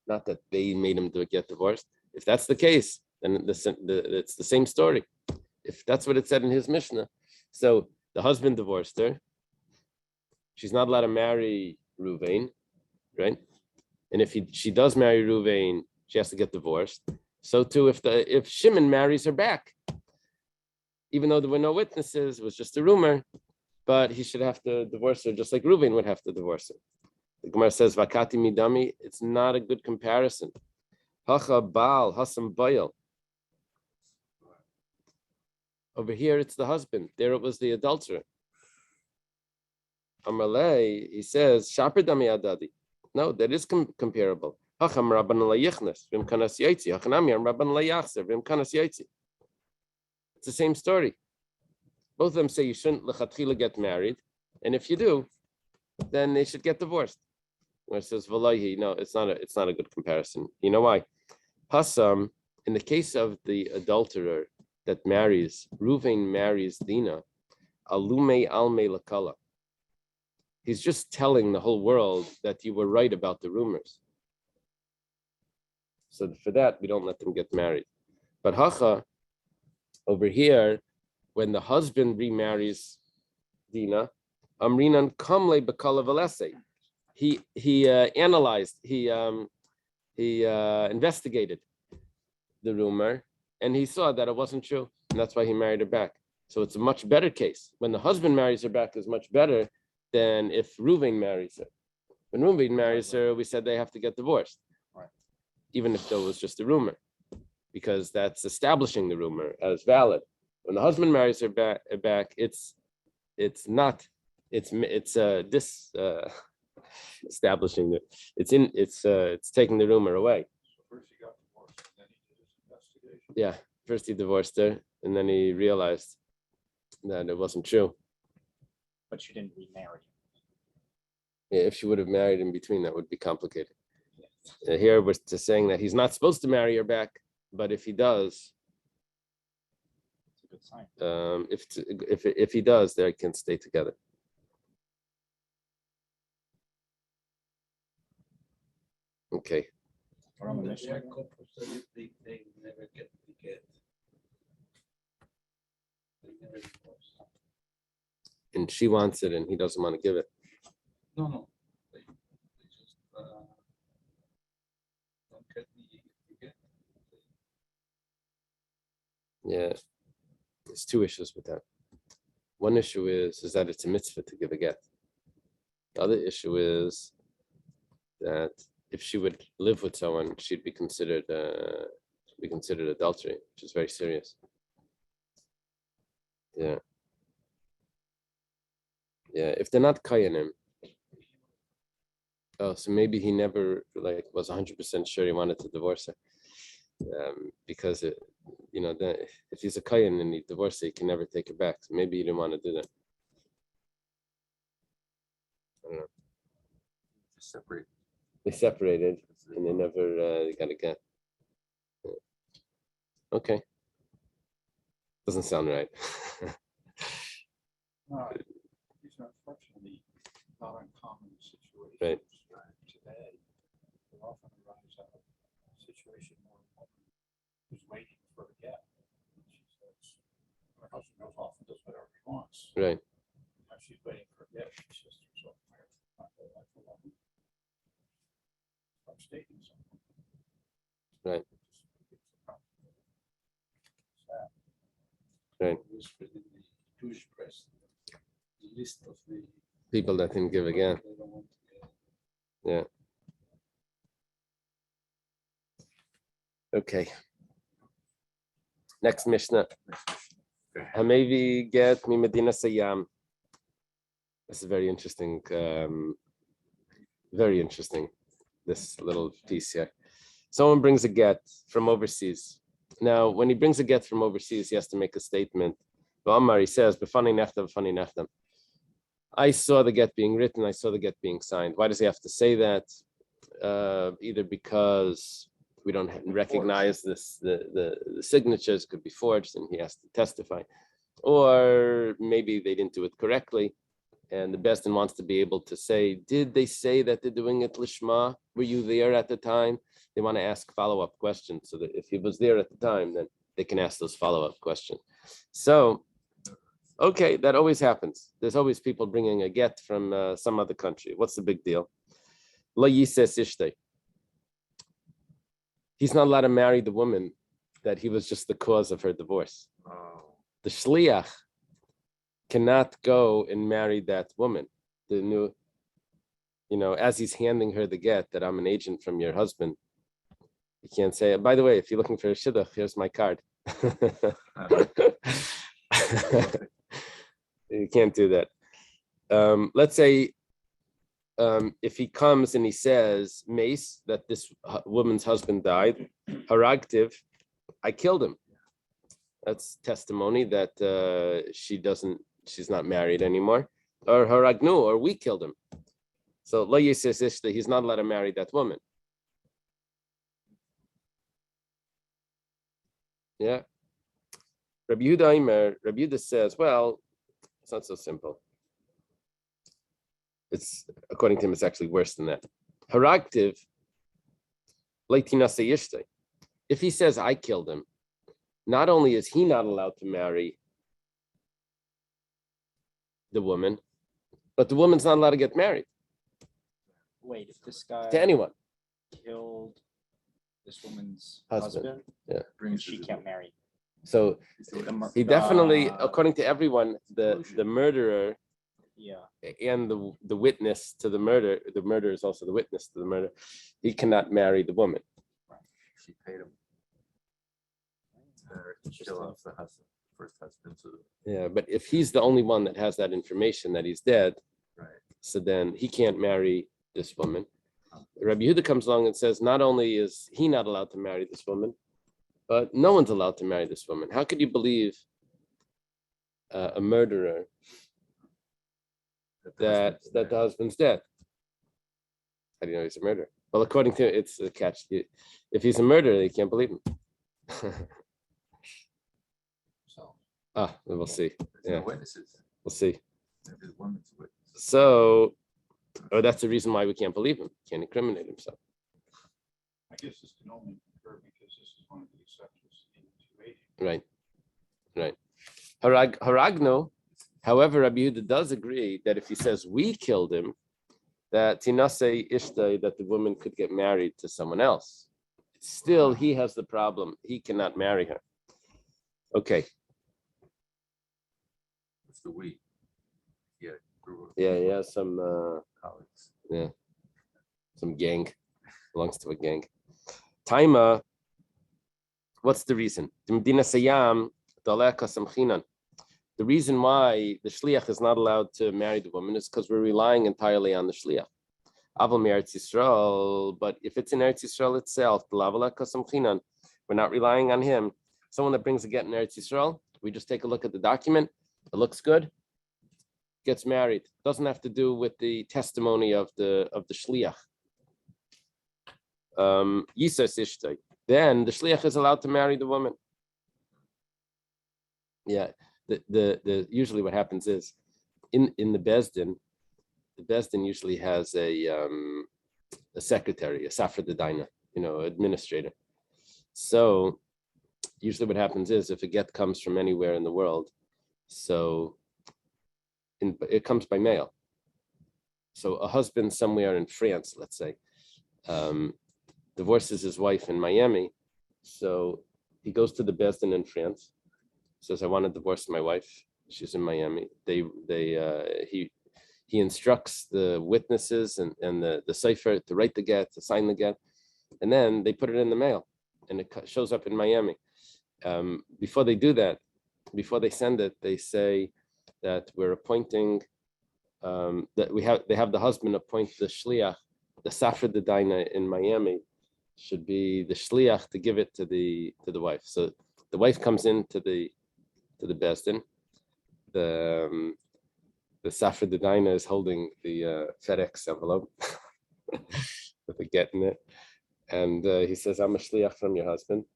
Not that they made him get divorced. If that's the case, then it's the same story. If that's what it said in his Mishnah. So the husband divorced her. She's not allowed to marry Ruvain, right? And if she does marry Ruvain, she has to get divorced. So too, if Shimon marries her back, even though there were no witnesses, it was just a rumor, but he should have to divorce her, just like Ruvain would have to divorce her. The Gemara says, "Vakati midami." It's not a good comparison. Hacha Baal Hasam Bayal. Over here, it's the husband. There, it was the adulterer. Amalei, he says, "Shaper dami adadi." No, that is comparable. Hacham Rabban layichnas v'im kanas yaitzi. Hachanami Rabban layachzer v'im kanas yaitzi. It's the same story. Both of them say you shouldn't lechatchila get married, and if you do, then they should get divorced. Where it says v'lahi, no, it's not a good comparison. You know why? Hasam, in the case of the adulterer that marries, Ruvain marries Dina, alume alme lakala. He's just telling the whole world that you were right about the rumors. So for that, we don't let them get married. But Hacha, over here, when the husband remarries Dina, Amrinan kamle bakala velese. He analyzed, he investigated the rumor, and he saw that it wasn't true, and that's why he married her back. So it's a much better case. When the husband marries her back, is much better than if Ruvain marries her. When Ruvain marries her, we said they have to get divorced, even if there was just a rumor, because that's establishing the rumor as valid. When the husband marries her back, it's establishing it. It's taking the rumor away. First he got divorced, and then he did his investigation. Yeah, first he divorced her, and then he realized that it wasn't true. but she didn't remarry. Yeah, if she would have married in between, that would be complicated. Here we're just saying that he's not supposed to marry her back, but if he does, It's a good sign. if he does, they can stay together. Okay. Or on the Mishnah. They never get to get. They never divorce. And she wants it and he doesn't want to give it. No. They just don't get the get. Yeah. There's two issues with that. One issue is that it's a mitzvah to give a get. The other issue is that if she would live with someone, she'd be considered adultery, which is very serious. Yeah. Yeah. If they're not kayanim, oh, so maybe he never was 100% sure he wanted to divorce her, because if he's a kayan and he divorced her, he can never take her back. So maybe he didn't want to do that. I don't know. Separate. They separated and they never got a get. Yeah. Okay. Doesn't sound right. These are unfortunately not uncommon situations. Right. Today, they often arise out of a situation where a woman is waiting for a get. She says, her husband goes off and does whatever he wants. Right. Now she's waiting for a get. She says to herself, my whole life alone. I'm stating something. Right. Sad. Right. Whispered in the Jewish press, the list of the People that didn't give again. they don't want to get. Yeah. Okay. Next Mishnah. Hamevi get mi Medina Sayyam. This is very interesting. Very interesting. This little piece here. Someone brings a get from overseas. Now, when he brings a get from overseas, he has to make a statement. He says, "B'fani neftam, b'fani neftam." I saw the get being written. I saw the get being signed. Why does he have to say that? Either because we don't recognize this, the signatures could be forged, and he has to testify, or maybe they didn't do it correctly, and the Besdin wants to be able to say, did they say that they're doing it lishma? Were you there at the time? They want to ask follow-up questions, so that if he was there at the time, then they can ask those follow-up questions. So, okay, that always happens. There's always people bringing a get from some other country. What's the big deal? Lo yises ishtei. He's not allowed to marry the woman that he was just the cause of her divorce. The shliach cannot go and marry that woman. The new, as he's handing her the get that I'm an agent from your husband, you can't say, by the way, if you're looking for a shidduch, here's my card. You can't do that. Let's say if he comes and he says, Mace, that this woman's husband died, haragtiv, I killed him. That's testimony that she's not married anymore. Or haragnu, or we killed him. So lo yises ishta, he's not allowed to marry that woman. Yeah. Rabbi Yehuda says, well, it's not so simple. It's, according to him, it's actually worse than that. Haragtiv, leitina seyishte. If he says, I killed him, not only is he not allowed to marry the woman, but the woman's not allowed to get married. Wait, if this guy To anyone. killed this woman's Husband. husband, Yeah. she can't marry. So he definitely, according to everyone, the murderer Yeah. and the witness to the murder is also the witness to the murder. He cannot marry the woman. She paid him. To kill off the husband, first husband. So Yeah, but if he's the only one that has that information that he's dead, right. so then he can't marry this woman. Rabbi Yehuda comes along and says, not only is he not allowed to marry this woman, but no one's allowed to marry this woman. How could you believe a murderer that the husband's dead. How do you know he's a murderer? Well, according to it's a catch. If he's a murderer, they can't believe him. So. We'll see. There's no Yeah. witnesses. We'll see. There's women's witnesses. So, that's the reason why we can't believe him. Can't incriminate himself. I guess this can only occur because this is one of the exceptions in 280. Right. Haragno. However, Rabbi Yehuda does agree that if he says we killed him, that Tinase Ishtai, that the woman could get married to someone else. Still, he has the problem. He cannot marry her. Okay. It's the we. Yeah. Yeah, yeah, some Colleagues. some gang. Belongs to a gang. Taima, what's the reason? The reason why the shliach is not allowed to marry the woman is because we're relying entirely on the shliach. But if it's in Eretz Yisrael itself, we're not relying on him. Someone that brings a get in Eretz Yisrael, we just take a look at the document. It looks good. Gets married. Doesn't have to do with the testimony of the shliach. Then the shliach is allowed to marry the woman. Yeah. The usually what happens is in the Bezdin usually has a secretary, a Safra Dedaina, administrator. So usually what happens is if a get comes from anywhere in the world, so it comes by mail. So a husband somewhere in France, let's say, divorces his wife in Miami. So he goes to the Bezdin in France, says, I want to divorce my wife. She's in Miami. He instructs the witnesses and the cipher to write the get, to sign the get, and then they put it in the mail, and it shows up in Miami. Before they do that, before they send it, they say that we're appointing, they have the husband appoint the shliach, the Safra Dedaina in Miami should be the shliach to give it to the wife. So the wife comes into the Bezdin. The Safra Dedaina is holding the FedEx envelope with a get in it, and he says, "I'm a shliach from your husband,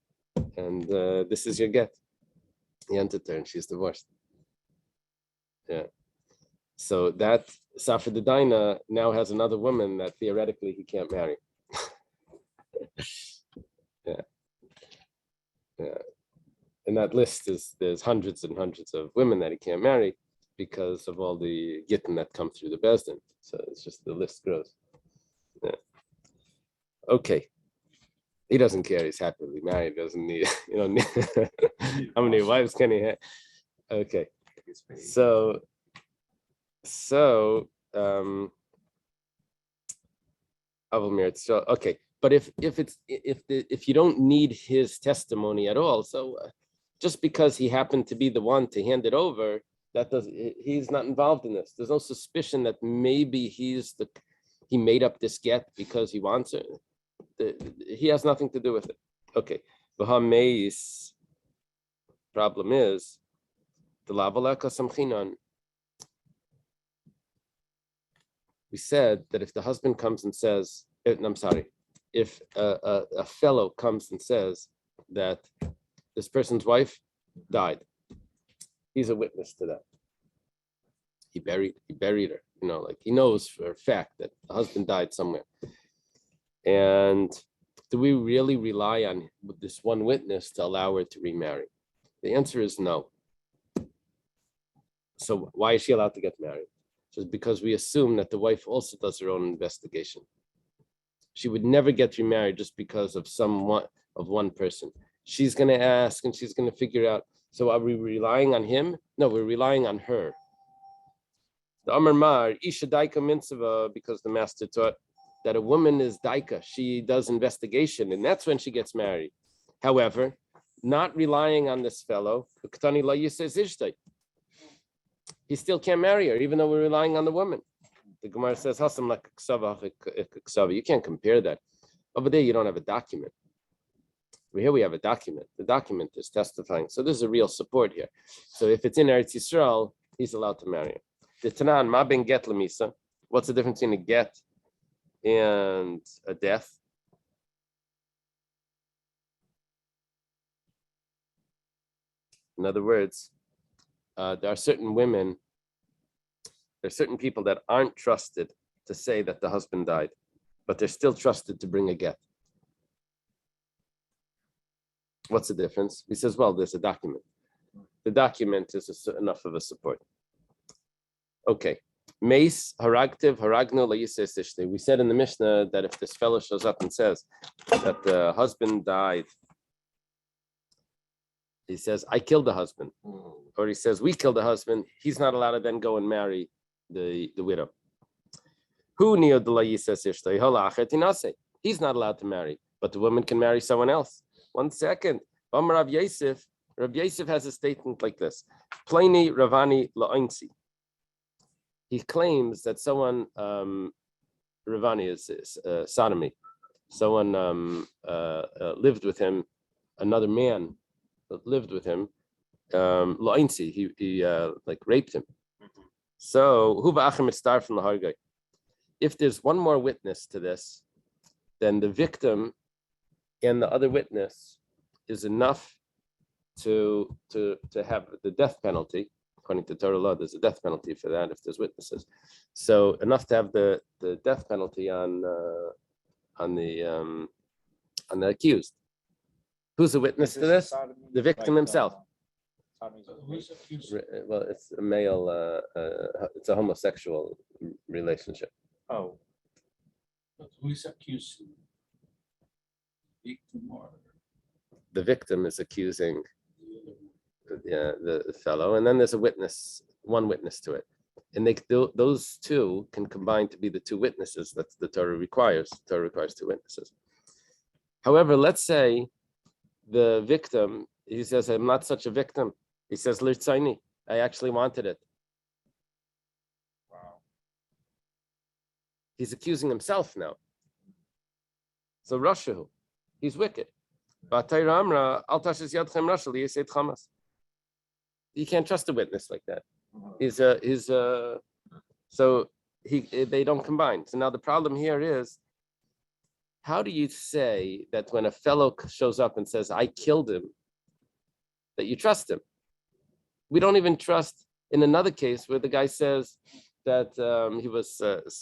and this is your get." He entered her, and she's divorced. Yeah. So that Safra Dedaina now has another woman that theoretically he can't marry. Yeah. In that list there's hundreds and hundreds of women that he can't marry because of all the gittin that come through the Bezdin. So it's just the list grows. Yeah. Okay. He doesn't care. He's happily married. Doesn't need, how many wives can he have? Okay. So okay. But if you don't need his testimony at all, so just because he happened to be the one to hand it over, he's not involved in this. There's no suspicion that maybe he made up this get because he wants it. He has nothing to do with it. Okay. V'hameis, problem is the lavaleka samchinan. We said that if the husband comes and says, I'm sorry, if a fellow comes and says that this person's wife died, he's a witness to that. He buried her, like he knows for a fact that the husband died somewhere. And do we really rely on this one witness to allow her to remarry? The answer is no. So why is she allowed to get married? Just because we assume that the wife also does her own investigation. She would never get remarried just because of one person. She's going to ask and she's going to figure out. So are we relying on him? No, we're relying on her. The Amar Mar, Isha Daika Mitzvah, because the master taught that a woman is Daika. She does investigation, and that's when she gets married. However, not relying on this fellow, he still can't marry her, even though we're relying on the woman. The Gemara says, you can't compare that. Over there, you don't have a document. Here we have a document. The document is testifying. So this is a real support here. So if it's in Eretz Yisrael, he's allowed to marry her. The Tanan, ma ben get lemisa. What's the difference between a get and a death? In other words, there are certain women, there are certain people that aren't trusted to say that the husband died, but they're still trusted to bring a get. What's the difference? He says, well, there's a document. The document is enough of a support. Okay. Mace, haragtiv, haragno, layisesishte. We said in the Mishnah that if this fellow shows up and says that the husband died, he says, I killed the husband. Or he says, we killed the husband. He's not allowed to then go and marry the widow. Who he's not allowed to marry, but the woman can marry someone else. 1 second. Rav Yosef has a statement like this. Pliny Ravani La'insi. He claims that someone, Ravani is sodomy. Someone lived with him, another man lived with him. La'insi, he like raped him. So, Huva Achim Mitztar from the Hargai. If there's one more witness to this, then the victim and the other witness is enough to have the death penalty. According to Torah law, there's a death penalty for that if there's witnesses. So enough to have the death penalty on the accused. Who's the witness to this? The victim himself. Well, it's a male. It's a homosexual relationship. Oh, But who is accusing? Victim or The victim is accusing the other one? the fellow, and then there's a witness, one witness to it, and those two can combine to be the two witnesses that the Torah requires. The Torah requires two witnesses. However, let's say the victim, he says, I'm not such a victim. He says, Lirtzaini, I actually wanted it. wow. He's accusing himself now. So Rashahu, he's wicked. You can't trust a witness like that. They don't combine. So now the problem here is, how do you say that when a fellow shows up and says, I killed him, that you trust him? We don't even trust in another case where the guy says that he was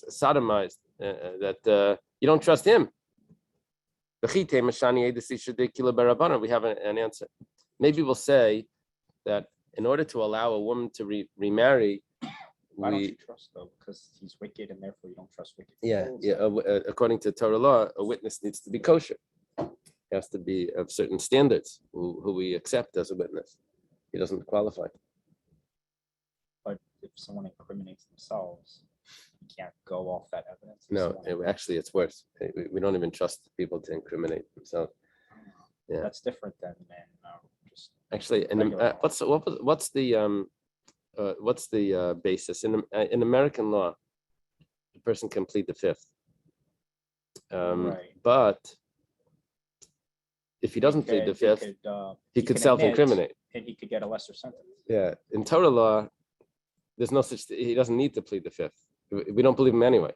sodomized, that you don't trust him. We have an answer. Maybe we'll say that in order to allow a woman to remarry, Why don't you trust though? Because he's wicked, and therefore you don't trust wicked people. according to Torah law, a witness needs to be kosher. He has to be of certain standards who we accept as a witness. He doesn't qualify. But if someone incriminates themselves, you can't go off that evidence. No, actually, it's worse. We don't even trust people to incriminate themselves. Yeah. That's different than just Actually, and regular law. what's the basis in American law? The person can plead the fifth, Right. but if he doesn't plead the fifth, he could self-incriminate. And he could get a lesser sentence. Yeah, in Torah law, there's no such. He doesn't need to plead the fifth. We don't believe him anyway.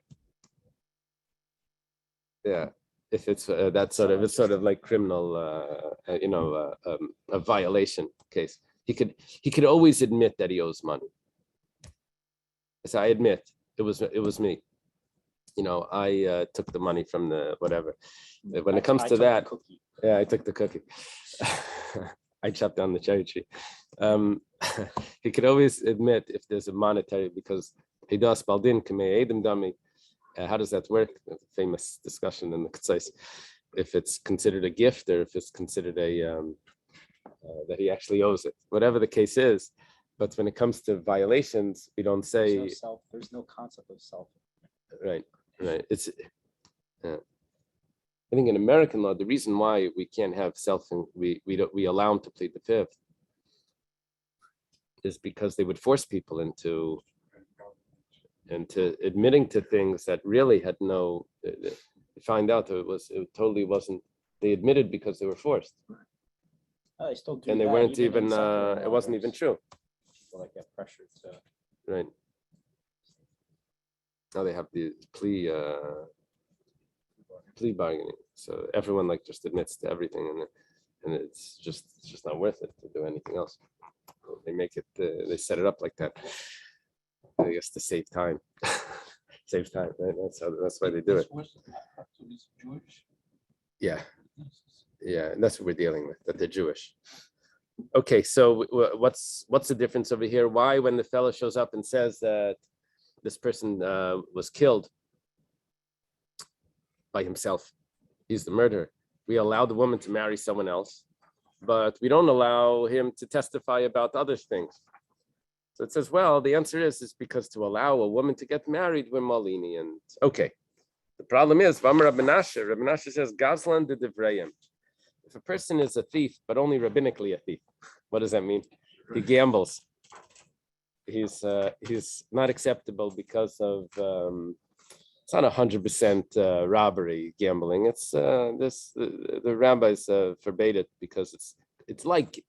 Yeah, if it's that sort of, it's sort of like criminal, a violation case. He could always admit that he owes money. So I admit it was me. I took the money from the whatever. When it comes to that, yeah, I took the cookie. I chopped down the cherry tree. He could always admit if there's a monetary, because Heidas Baldin Kamei Edim Dami. How does that work? A famous discussion in the Ketzais. If it's considered a gift or if it's considered that he actually owes it, whatever the case is. But when it comes to violations, we don't say. There's no concept of self. Right. It's. I think in American law, the reason why we can't have we allow them to plead the fifth is because they would force people into admitting to things that really had no. Find out that it totally wasn't. They admitted because they were forced, They still do and they that, weren't even. in secular It wasn't law, even true. People that get pressured to. Right. Now they have the plea bargaining. So everyone like just admits to everything, and it's just not worth it to do anything else. They make it. They set it up like that. I guess to save time. Saves time. Right? That's why they do it. Jewish. Yeah. Yeah, and that's what we're dealing with, that they're Jewish. Okay, so what's the difference over here? Why, when the fellow shows up and says that this person was killed by himself, he's the murderer, we allow the woman to marry someone else, but we don't allow him to testify about other things. So it says, well, the answer is because to allow a woman to get married, we're more lenient. Okay, the problem is, Rabbi Menashe says, Gazlan de Devrayim. If a person is a thief, but only rabbinically a thief, what does that mean? He gambles. He's not acceptable because of it's not 100% robbery gambling. It's the rabbis forbade it because it's like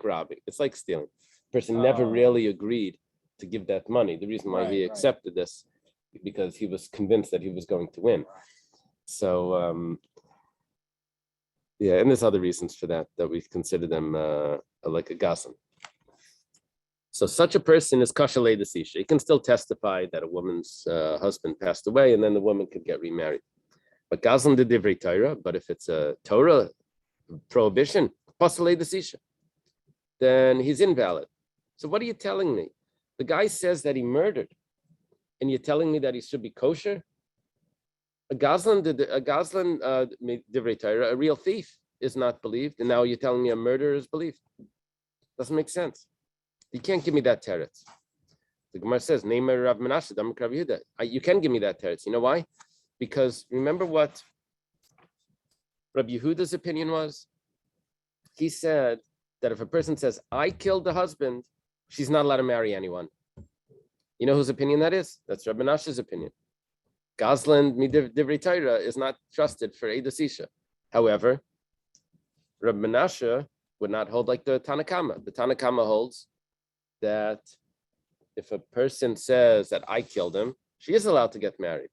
robbing. It's like stealing. The person never really agreed to give that money. The reason why he accepted this because he was convinced that he was going to win. So. Yeah, and there's other reasons for that we consider them like a gasan. So such a person is kashalei desisha. He can still testify that a woman's husband passed away, and then the woman could get remarried. But gazlan de divrei Torah. But if it's a Torah prohibition, pasalei desisha, then he's invalid. So what are you telling me? The guy says that he murdered, and you're telling me that he should be kosher? A gazlan divrei Torah, a real thief is not believed, and now you're telling me a murderer is believed. Doesn't make sense. You can't give me that teretz. The Gemara says, "Neimer Rav Menashe, Damak Rav Yehuda." You can give me that teretz. You know why? Because remember what Rav Yehuda's opinion was. He said that if a person says, "I killed the husband," she's not allowed to marry anyone. You know whose opinion that is? That's Rav Menashe's opinion. Gazlan divrei Torah is not trusted for Eidos Isha. However, Reb Menashe would not hold like the Tanakama. The Tanakama holds that if a person says that I killed him, she is allowed to get married.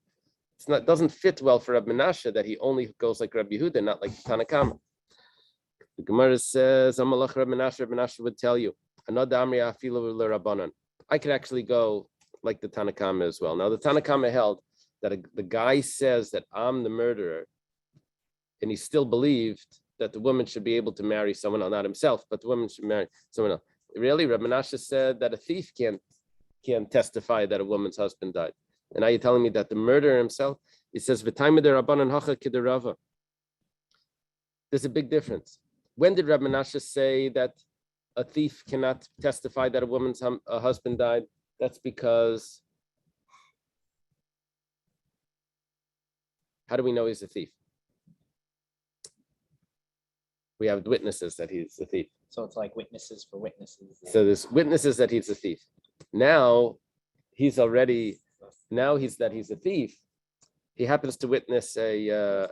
It doesn't fit well for Reb Menashe that he only goes like Reb Yehuda, not like the Tanakama. The Gemara says, Amalach Reb Menashe would tell you, I could actually go like the Tanakama as well. Now the Tanakama held that the guy says that I'm the murderer, and he still believed that the woman should be able to marry someone else, not himself, but the woman should marry someone else. Really, Reb Menashe said that a thief can't testify that a woman's husband died. And now you're telling me that the murderer himself, he says, V'taimid Rabbanan hacha kiderava. There's a big difference. When did Reb Menashe say that a thief cannot testify that a woman's husband died? That's because how do we know he's a thief? We have witnesses that he's a thief. So it's like witnesses for witnesses. So there's witnesses that he's a thief. Now he's that he's a thief. He happens to witness a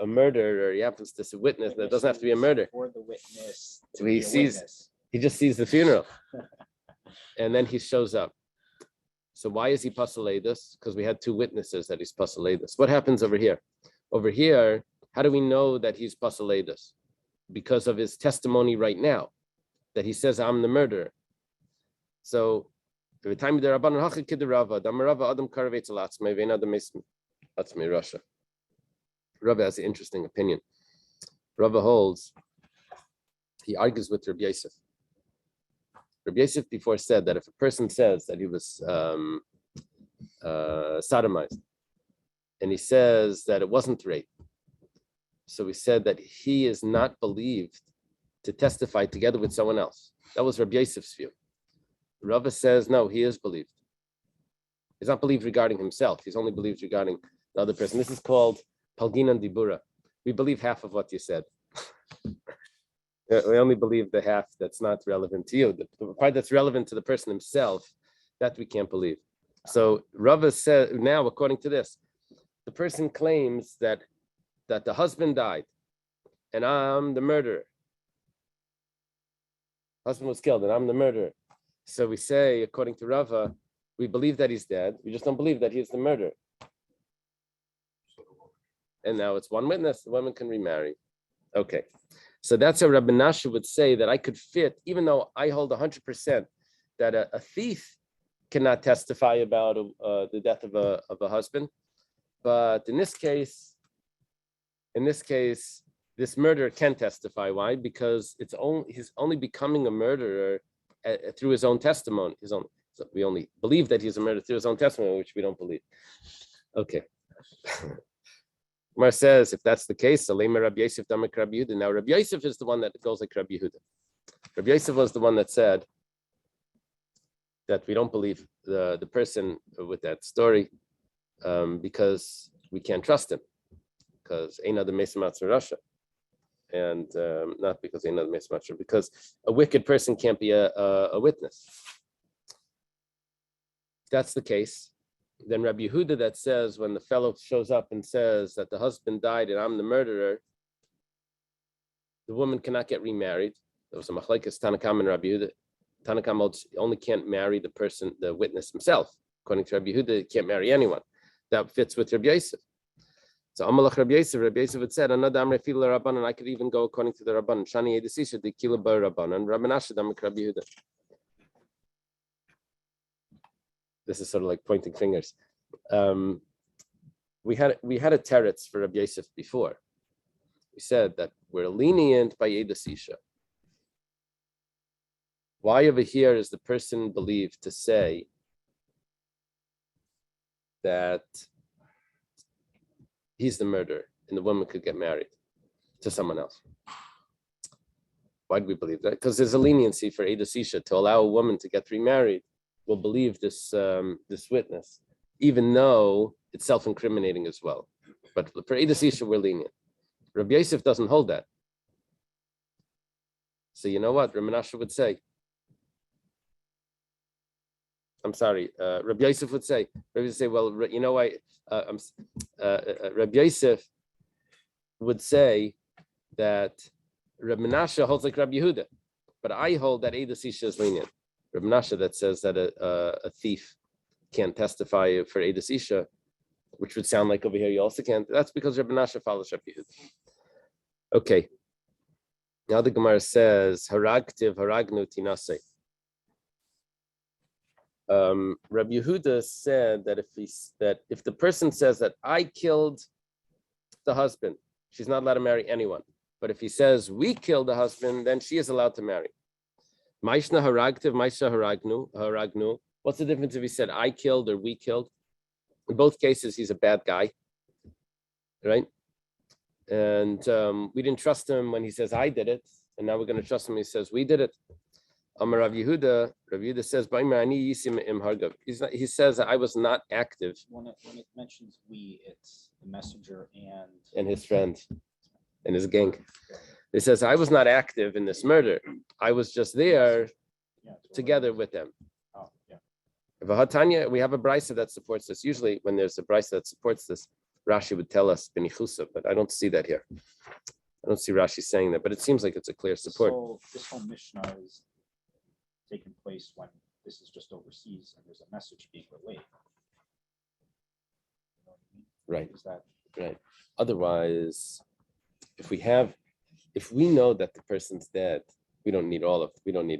murder, or he happens to witness. That doesn't have to be a murder. For the witness. So he just sees the funeral, and then he shows up. So why is he pasaledus? Because we had two witnesses that he's pasaledus. What happens over here? Over here, how do we know that he's pasaledus? Because of his testimony right now, that he says, I'm the murderer. So every time Rava has an interesting opinion. Rava holds, he argues with Rabbi Yosef. Rabbi Yosef before said that if a person says that he was sodomized, and he says that it wasn't rape, so he said that he is not believed to testify together with someone else. That was Rabbi Yosef's view. Rava says, no, he is believed. He's not believed regarding himself. He's only believed regarding the other person. This is called Palginan Dibura. We believe half of what you said. We only believe the half that's not relevant to you. The part that's relevant to the person himself, that we can't believe. So Rava said, now according to this, the person claims that the husband died and I'm the murderer. Husband was killed and I'm the murderer. So we say, according to Rava, We believe that he's dead. We just don't believe that he's the murderer. And now it's one witness. The woman can remarry. Okay. So that's how Rabbi Nasha would say that I could fit, even though I hold 100% that a thief cannot testify about the death of a husband. But in this case, this murderer can testify. Why? Because he's only becoming a murderer through his own testimony. So we only believe that he's a murderer through his own testimony, which we don't believe. Okay. Mar says, if that's the case, Rabbi Yosef Damak Rabbi Yehuda. Now, Rabbi Yosef is the one that goes like Rabbi Yehuda. Rabbi Yosef was the one that said that we don't believe the person with that story because we can't trust him, because Eina the Mesa Matzah Rasha, and not because Eina the Mesa Matzah, because a wicked person can't be a witness. If that's the case, then Rabbi Yehuda that says when the fellow shows up and says that the husband died and I'm the murderer, the woman cannot get remarried. There was a machlekes Tanakam and Rabbi Yehuda. Tanakam only can't marry the witness himself. According to Rabbi Yehuda, he can't marry anyone. That fits with Rabbi Yosef. So Amalach Rabbi Yosef had said, Another Rabban, and I could even go according to the Rabban. Shani Edesisha, the Kila Bar Rabban, and Rabbi Nasha Damak Rabbi Yehuda. This is sort of like pointing fingers. We had a teretz for Rabbi Yosef before. We said that we're lenient by Eidos Isha. Why over here is the person believed to say that he's the murderer and the woman could get married to someone else? Why do we believe that? Because there's a leniency for Eidos Isha to allow a woman to get remarried. Will believe this witness, even though it's self-incriminating as well. But for Eidos Isha, we're lenient. Rabbi Yosef doesn't hold that. So you know what Rabbi Nasha would say? I'm sorry, Rabbi Yosef would say. Rabbi would say, well, you know why? Rabbi Yosef would say that Rabbi Nasha holds like Rabbi Yehuda, but I hold that Eidos Isha is lenient. Rabbi Nasha that says that a thief can't testify for Eidos Isha, which would sound like over here you also can't. That's because Rabbi Nasha follows Rabbi Yehuda. Okay. Now the Gemara says, Haragtiv haragnu tinase. Rabbi Yehuda said that if the person says that I killed the husband, she's not allowed to marry anyone. But if he says we killed the husband, then she is allowed to marry. Maishna haragtiv, maisha haragnu. What's the difference if he said I killed or we killed? In both cases, he's a bad guy, right? And we didn't trust him when he says I did it, and now we're going to trust him when he says we did it. Amar Rav Yehuda says, he says I was not active. When it mentions we, it's the messenger and his friend and his gang. It says I was not active in this murder. I was just there together with them. Oh, yeah. V'hatanya, we have a brisa that supports this. Usually when there's a brisa that supports this, Rashi would tell us benichusa, but I don't see that here. I don't see Rashi saying that, but it seems like it's a clear support. So this whole Mishnah is taking place when this is just overseas and there's a message being relayed. You know what I mean? Right. Is that Right. Otherwise, if we know that the person's dead, we don't need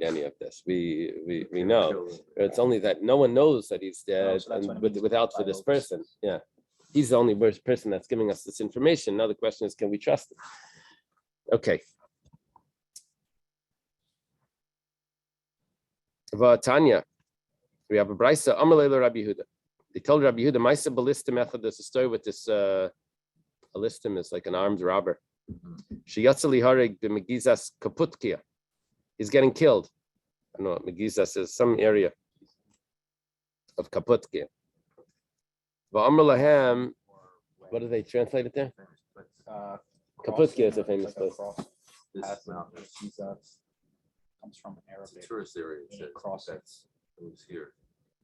any of this. We know. It's only that no one knows that he's dead, so that's and what it means without for this person. Yeah. He's the only person that's giving us this information. Now the question is, can we trust him? Okay. Tanya, we have a brisa. Amalei Rabbi Yehuda. They told Rabbi Yehuda, "Ma'aseh balistim echad." There's a story with this. A listim is like an armed robber. Sheyatzali hareg b'megizas kaputkia. He's getting killed. I don't know what megizas is. Some area of kaputkia. Va'amar lahem. What do they translate it there? Kaputkia is a famous place. Comes from Arabic. It's a tourist area. It says Cross it. that's it was here.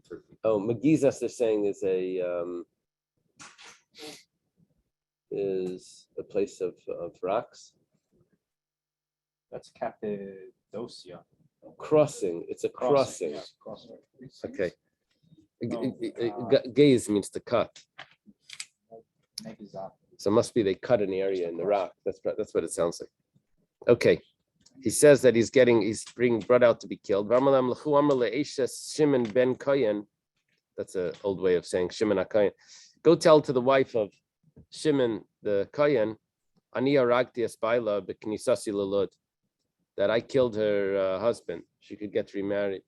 Turkey. Oh, megizas they're saying is a place of rocks. That's Cappadocia. Crossing. It's a crossing. Yeah, crossing. Okay. Gaze means to cut. Maybe Zap. So it must be they cut an area in the rock. That's what it sounds like. Okay. He says that he's being brought out to be killed. Shimon ben Kohen. That's an old way of saying Shimon HaKohen. Go tell to the wife of Shimon the Kohen, Ani aragti esbaila b'knisasi lelud, that I killed her husband. She could get remarried.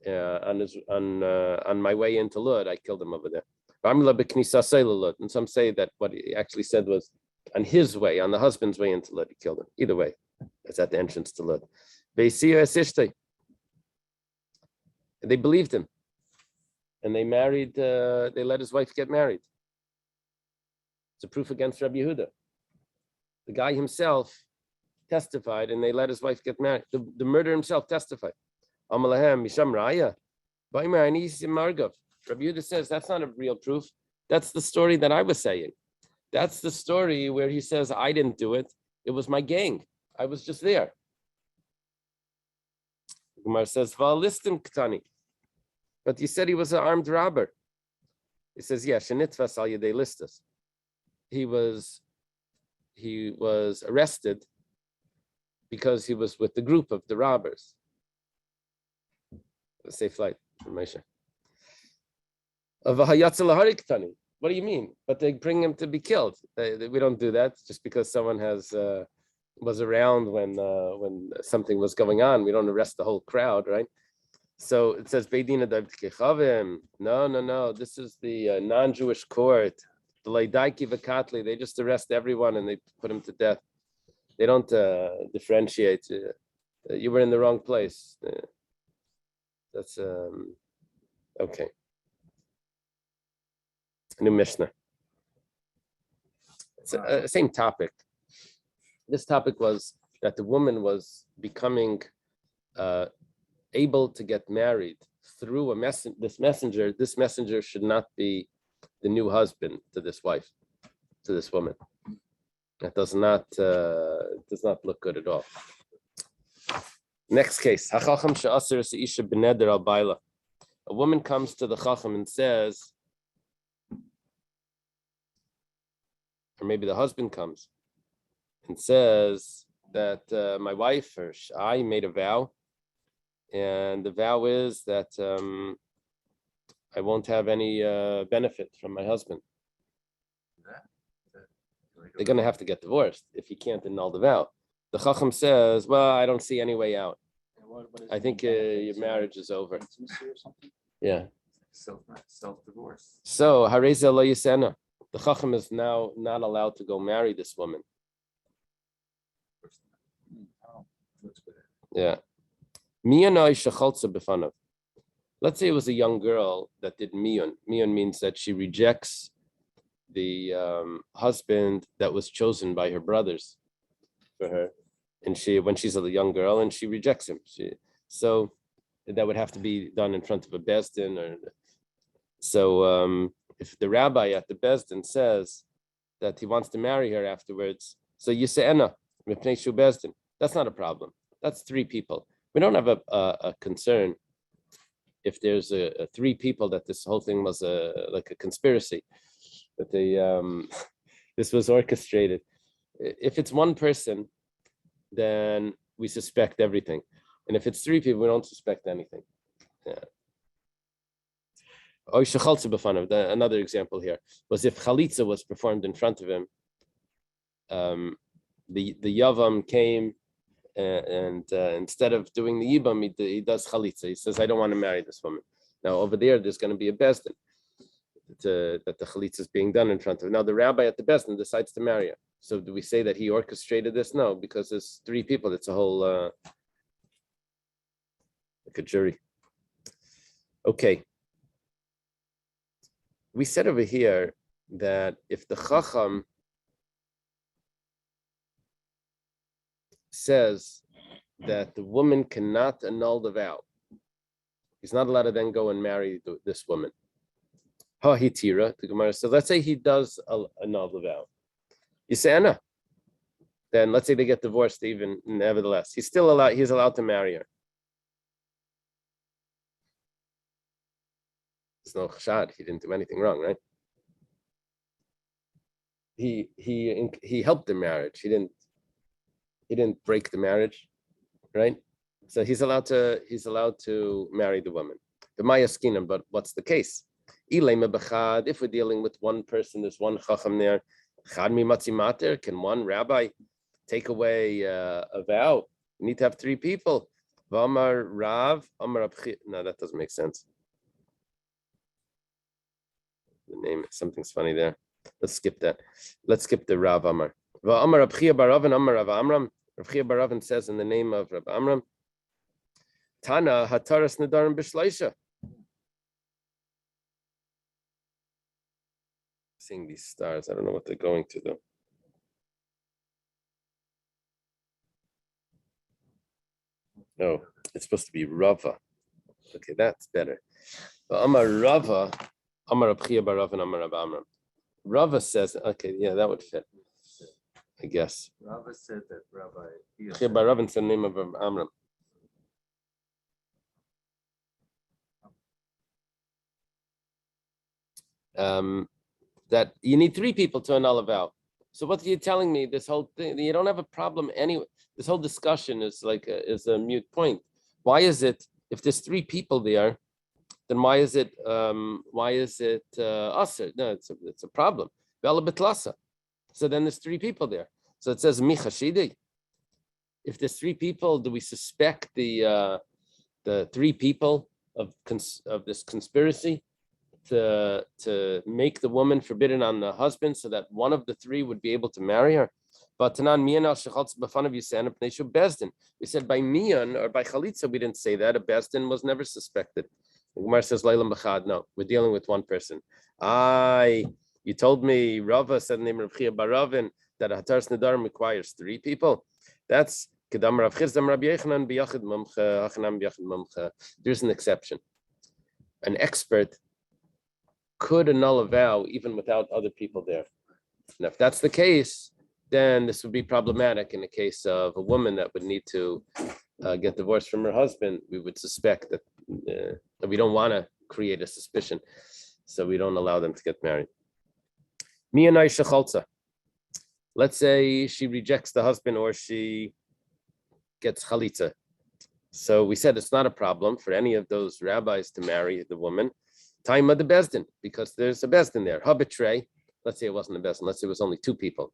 On my way into Lud, I killed him over there. And some say that what he actually said was on his way, on the husband's way into Lud, he killed him. Either way, it's at the entrance to Lud. They believed him, and they married. They let his wife get married. It's a proof against Rabbi Yehuda. The guy himself testified, and they let his wife get married. The murderer himself testified. Amalahem Misham Raya. Rabbi Yehuda says that's not a real proof. That's the story that I was saying. That's the story where he says, I didn't do it. It was my gang. I was just there. Gemara says, Valistim Ktani. But you said he was an armed robber. He says, yeah, Shenitvas al Yedei Listas. He was arrested because he was with the group of the robbers. A safe flight from Moshe. What do you mean? But they bring him to be killed. We don't do that just because someone was around when something was going on. We don't arrest the whole crowd, right? So it says Beidina Davkechavim. No. This is the non-Jewish court. The Leidaiki Vakatli. They just arrest everyone and they put him to death. They don't differentiate. You were in the wrong place. That's okay. New Mishnah. It's same topic. This topic was that the woman was becoming able to get married through this messenger. This messenger should not be the new husband to this wife, to this woman. That does not look good at all. Next case. A woman comes to the Chacham and says, or maybe the husband comes and says that my wife or I made a vow, and the vow is that I won't have any benefit from my husband. They're going to have to get divorced if he can't annul the vow. The Chacham says, well, I don't see any way out. I think your marriage is over. Yeah. Self-divorce. So, Hareza lo yisena. The Chacham is now not allowed to go marry this woman. Yeah. Let's say it was a young girl that did miyun. Miyun means that she rejects the husband that was chosen by her brothers for her. And when she's a young girl and she rejects him. So that would have to be done in front of a beis din. So if the rabbi at the beis din says that he wants to marry her afterwards, so you say, Ena, that's not a problem. That's three people. We don't have a concern if there's a three people that this whole thing was like a conspiracy, that this was orchestrated. If it's one person, then we suspect everything. And if it's three people, we don't suspect anything. Yeah. Another example here was if chalitza was performed in front of him, the yavam came and instead of doing the yibam, he does chalitza. He says, I don't want to marry this woman. Now over there's going to be a beis din that the chalitza is being done in front of him. Now the rabbi at the beis din decides to marry her. So do we say that he orchestrated this? No, because there's three people. It's a whole like a jury. Okay. We said over here that if the Chacham says that the woman cannot annul the vow, he's not allowed to then go and marry this woman. Ha hitira, the Gemara says, let's say he does annul the vow. You say, Anna. Then let's say they get divorced even nevertheless. He's allowed to marry her. It's no chashad. He didn't do anything wrong, right? He helped the marriage. He didn't break the marriage, right? So he's allowed to marry the woman. The Maya Skinim, but what's the case? If we're dealing with one person, there's one chacham there. Can one rabbi take away a vow? You need to have three people. V'amar Rav, Amar Abchi. No, that doesn't make sense. The name, something's funny there. Let's skip that. Let's skip the Rav Amar. V'amar Abchi Baravin Amar Rav Amram. Rav Chia Baravin says in the name of Rav Amram, Tana Hataras Nadarim B'Shleisha. Seeing these stars, I don't know what they're going to do. No, it's supposed to be Rava. Okay, that's better. But Amar Rava, Amar Abchia Barav and Amar Rav Amram. Rava says, okay, yeah, that would fit, I guess. Rava said that Rabbi. Abchia Barav is the name of Rav Amram. That you need three people to annul a vow. So what are you telling me? This whole thing, you don't have a problem anyway. This whole discussion is is a mute point. Why is it if there's three people there, then why is it usher? No, it's a problem. Bela betlasa. So then there's three people there. So it says michashidi. If there's three people, do we suspect the three people of this conspiracy to make the woman forbidden on the husband, so that one of the three would be able to marry her? But we said by miyan or by chalitza, we didn't say that. A bezdin was never suspected. The Gemara says no, we're dealing with one person. You told me Rava said in the name of Chia Baravin that a hataras nedarim requires three people. That's kedam Rav Chizdam Rabbi Yechanan biyachid mamcha hachanam biyachid mamcha. There's an exception. An expert could annul a vow even without other people there. And if that's the case, then this would be problematic in the case of a woman that would need to get divorced from her husband. We would suspect that we don't want to create a suspicion, so we don't allow them to get married. Let's say she rejects the husband or she gets chalitza. So we said it's not a problem for any of those rabbis to marry the woman. Time of the bezdin, because there's a bezdin there. Habitray. Let's say it wasn't a bezdin. Let's say it was only two people.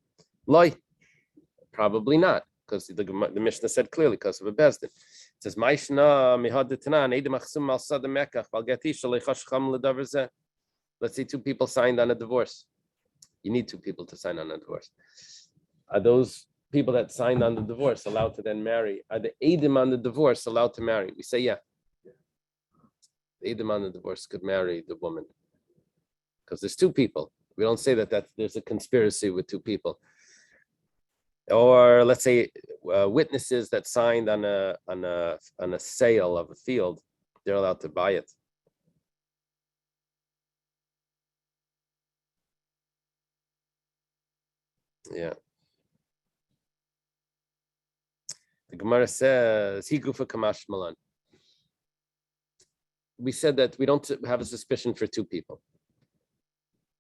Loi, probably not, because the Mishnah said clearly because of a bezdin. It says, let's say two people signed on a divorce. You need two people to sign on a divorce. Are those people that signed on the divorce allowed to then marry? Are the Eidim on the divorce allowed to marry? We say, yeah. The Eidim on the divorce could marry the woman because there's two people. We don't say that there's a conspiracy with two people. Or let's say witnesses that signed on a sale of a field, they're allowed to buy it. Yeah. The Gemara says, "Higufa kamash malan." We said that we don't have a suspicion for two people,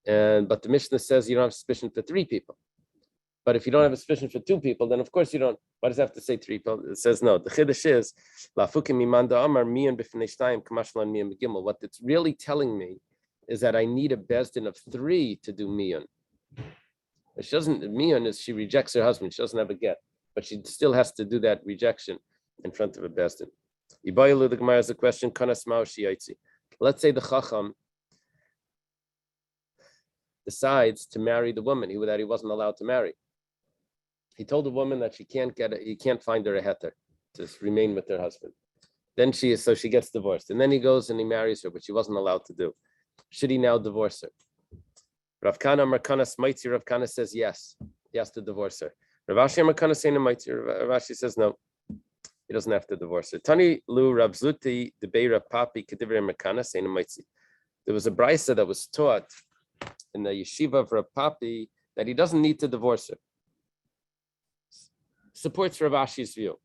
but the Mishnah says you don't have suspicion for three people. But if you don't have a suspicion for two people, then of course you don't. Why does it have to say three people? It says no. The chiddush is lafukim imanda amar miyan b'fnei shtayim kamash malan miyan b'gimel. What it's really telling me is that I need a bezdin of three to do miyan. She doesn't, miyan is she rejects her husband. She doesn't have a get, but she still has to do that rejection in front of a bezdin. Ibayilu, the Gemara has a question. Kanas mao shiyaitzi. Let's say the chacham decides to marry the woman that he wasn't allowed to marry. He told the woman that he can't find her a heter to remain with her husband. Then she gets divorced, and then he goes and he marries her, but she wasn't allowed to do. Should he now divorce her? Rav Kana Markana Smaitzi, Rav Kana says yes. He has to divorce her. Rav Ashi Markana Seina Maitzi, Rav Ashi says no. He doesn't have to divorce her. Tani Lu Rav Zuti Debei Rav Papi Kedivre Markana Seina Maitzi. There was a brisa that was taught in the yeshiva of Rav Papi that he doesn't need to divorce her. Supports Rav Ashi's view.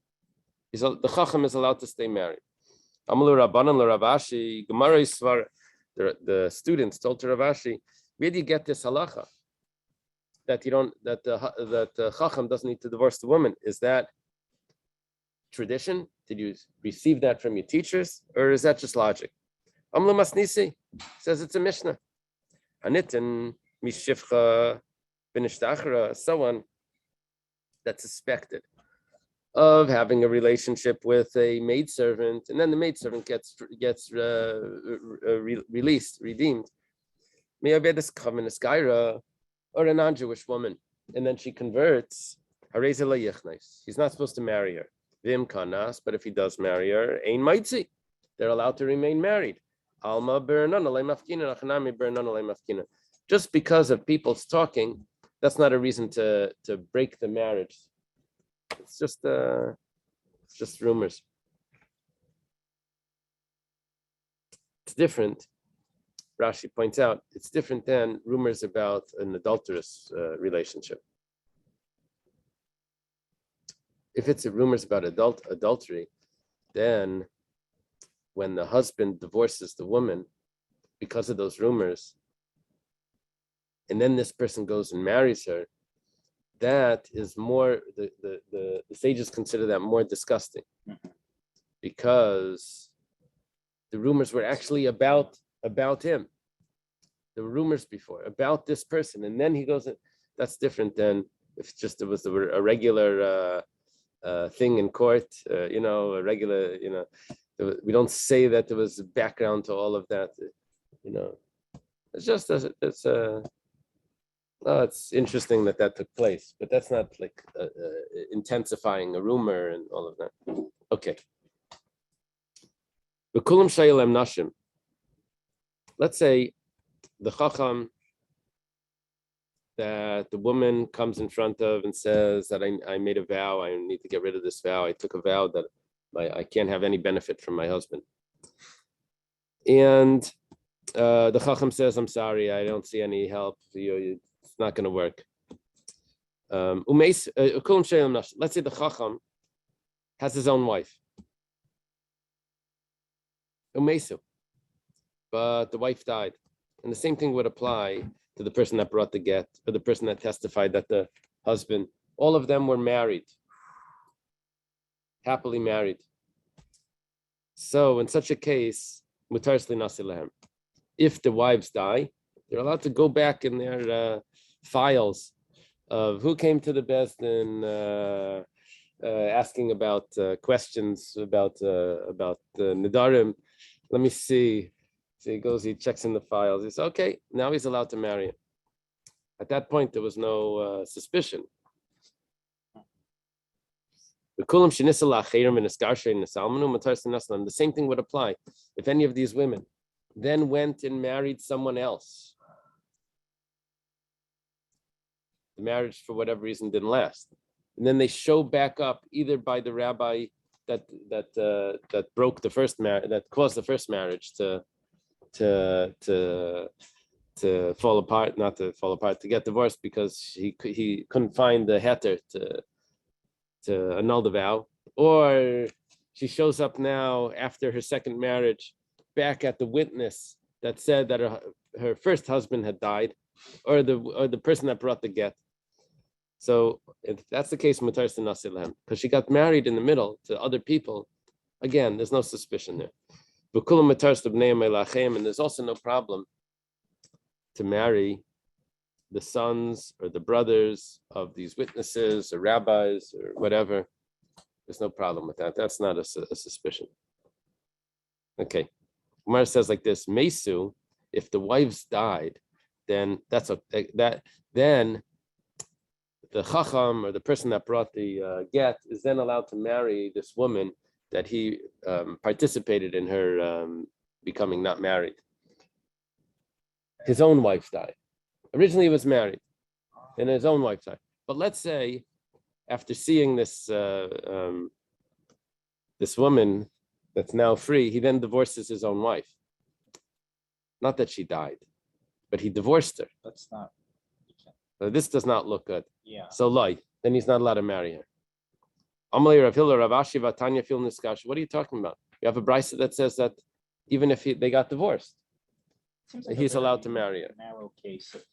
The chacham is allowed to stay married. Amalu Rabbanan Rav Ashi Gemara Yisvar the students told to Rav Ashi, where do you get this halacha that the chacham doesn't need to divorce the woman? Is that tradition? Did you receive that from your teachers, or is that just logic? Amla Masnisi says it's a mishnah. Hanitin mishivcha b'nishtachra, someone that's suspected of having a relationship with a maidservant, and then the maidservant gets released, redeemed. Maybe this covenant gaira, or a non-Jewish woman, and then she converts. He's not supposed to marry her. Vim kanas, but if he does marry her, ein maitzi, they're allowed to remain married. Alma bernan alei mafkina, achanami bernan alei mafkina. Just because of people's talking, that's not a reason to break the marriage. It's just rumors. It's different. Rashi points out it's different than rumors about an adulterous relationship. If it's rumors about adultery, then when the husband divorces the woman because of those rumors, and then this person goes and marries her, that is more, the sages consider that more disgusting, because the rumors were actually about him. There were rumors before about this person, and then he goes, that's different than if it was a regular thing in court, a regular, we don't say that there was a background to all of that, It's just, it's interesting that took place, but that's not like intensifying a rumor and all of that. Okay. Let's say the chacham that the woman comes in front of and says that I made a vow, I need to get rid of this vow. I took a vow that I can't have any benefit from my husband. And the chacham says, I'm sorry, I don't see any help. It's not going to work. Let's say the chacham has his own wife. But the wife died. And the same thing would apply to the person that brought the get, or the person that testified that the husband, all of them were married, happily married. So in such a case, if the wives die, they're allowed to go back in their files of who came to the best and asking about questions about Nidarim. Let me see. So he goes, he checks in the files. He says, okay, now he's allowed to marry her. At that point, there was no suspicion. The same thing would apply if any of these women then went and married someone else. The marriage, for whatever reason, didn't last. And then they show back up either by the rabbi that broke the first marriage, that caused the first marriage to fall apart, not to fall apart, to get divorced because he couldn't find the heter to annul the vow, or she shows up now after her second marriage back at the witness that said that her first husband had died, or the person that brought the get. So if that's the case, because she got married in the middle to other people, again, there's no suspicion there. And there's also no problem to marry the sons or the brothers of these witnesses or rabbis or whatever. There's no problem with that. That's not a suspicion. Okay. Umar says like this: Mesu, if the wives died, then then the chacham or the person that brought the get is then allowed to marry this woman that he participated in her becoming not married. His own wife died. Originally he was married, and his own wife died. But let's say after seeing this this woman that's now free, he then divorces his own wife. Not that she died, but he divorced her. That's not. This does not look good. Yeah. So then he's not allowed to marry her. What are you talking about? You have a brisa that says that even if they got divorced, seems like a he's allowed to very marry her. narrow case if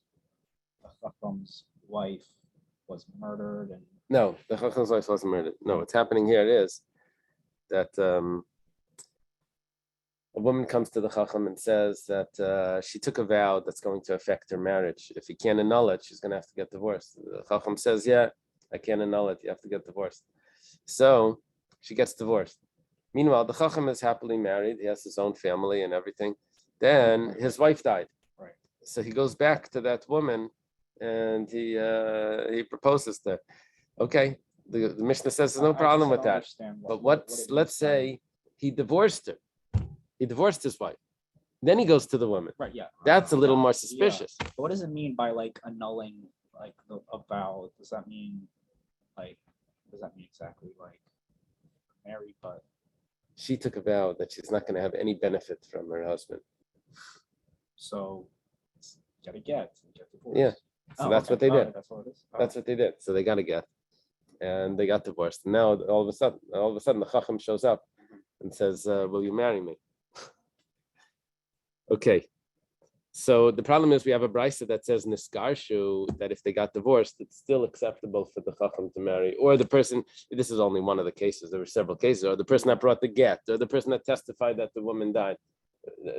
the Chacham's wife was murdered and No, the Chacham's wife wasn't murdered. No, what's happening here is that a woman comes to the Chacham and says that she took a vow that's going to affect her marriage. If he can't annul it, she's going to have to get divorced. The Chacham says, yeah, I can't annul it. You have to get divorced. So she gets divorced. Meanwhile, the Chacham is happily married. He has his own family and everything. Then his wife died. Right. So he goes back to that woman and he proposes to her. Okay, the Mishnah says there's no problem with that. But let's say he divorced her. He divorced his wife. Then he goes to the woman. Right, yeah. That's a little more suspicious. But what does it mean by like annulling like a vow? Does that mean exactly like married but She took a vow that she's not going to have any benefit from her husband. so get divorced? Yeah. So that's okay. what they did. That's what it is. That's what they did. So they got a get, and they got divorced. And now all of a sudden, the Chacham shows up and says, "Will you marry me?" Okay. So the problem is we have a brisa that says niskarshu that if they got divorced, it's still acceptable for the Chacham to marry, or the person. This is only one of the cases. There were several cases, or the person that brought the get, or the person that testified that the woman died,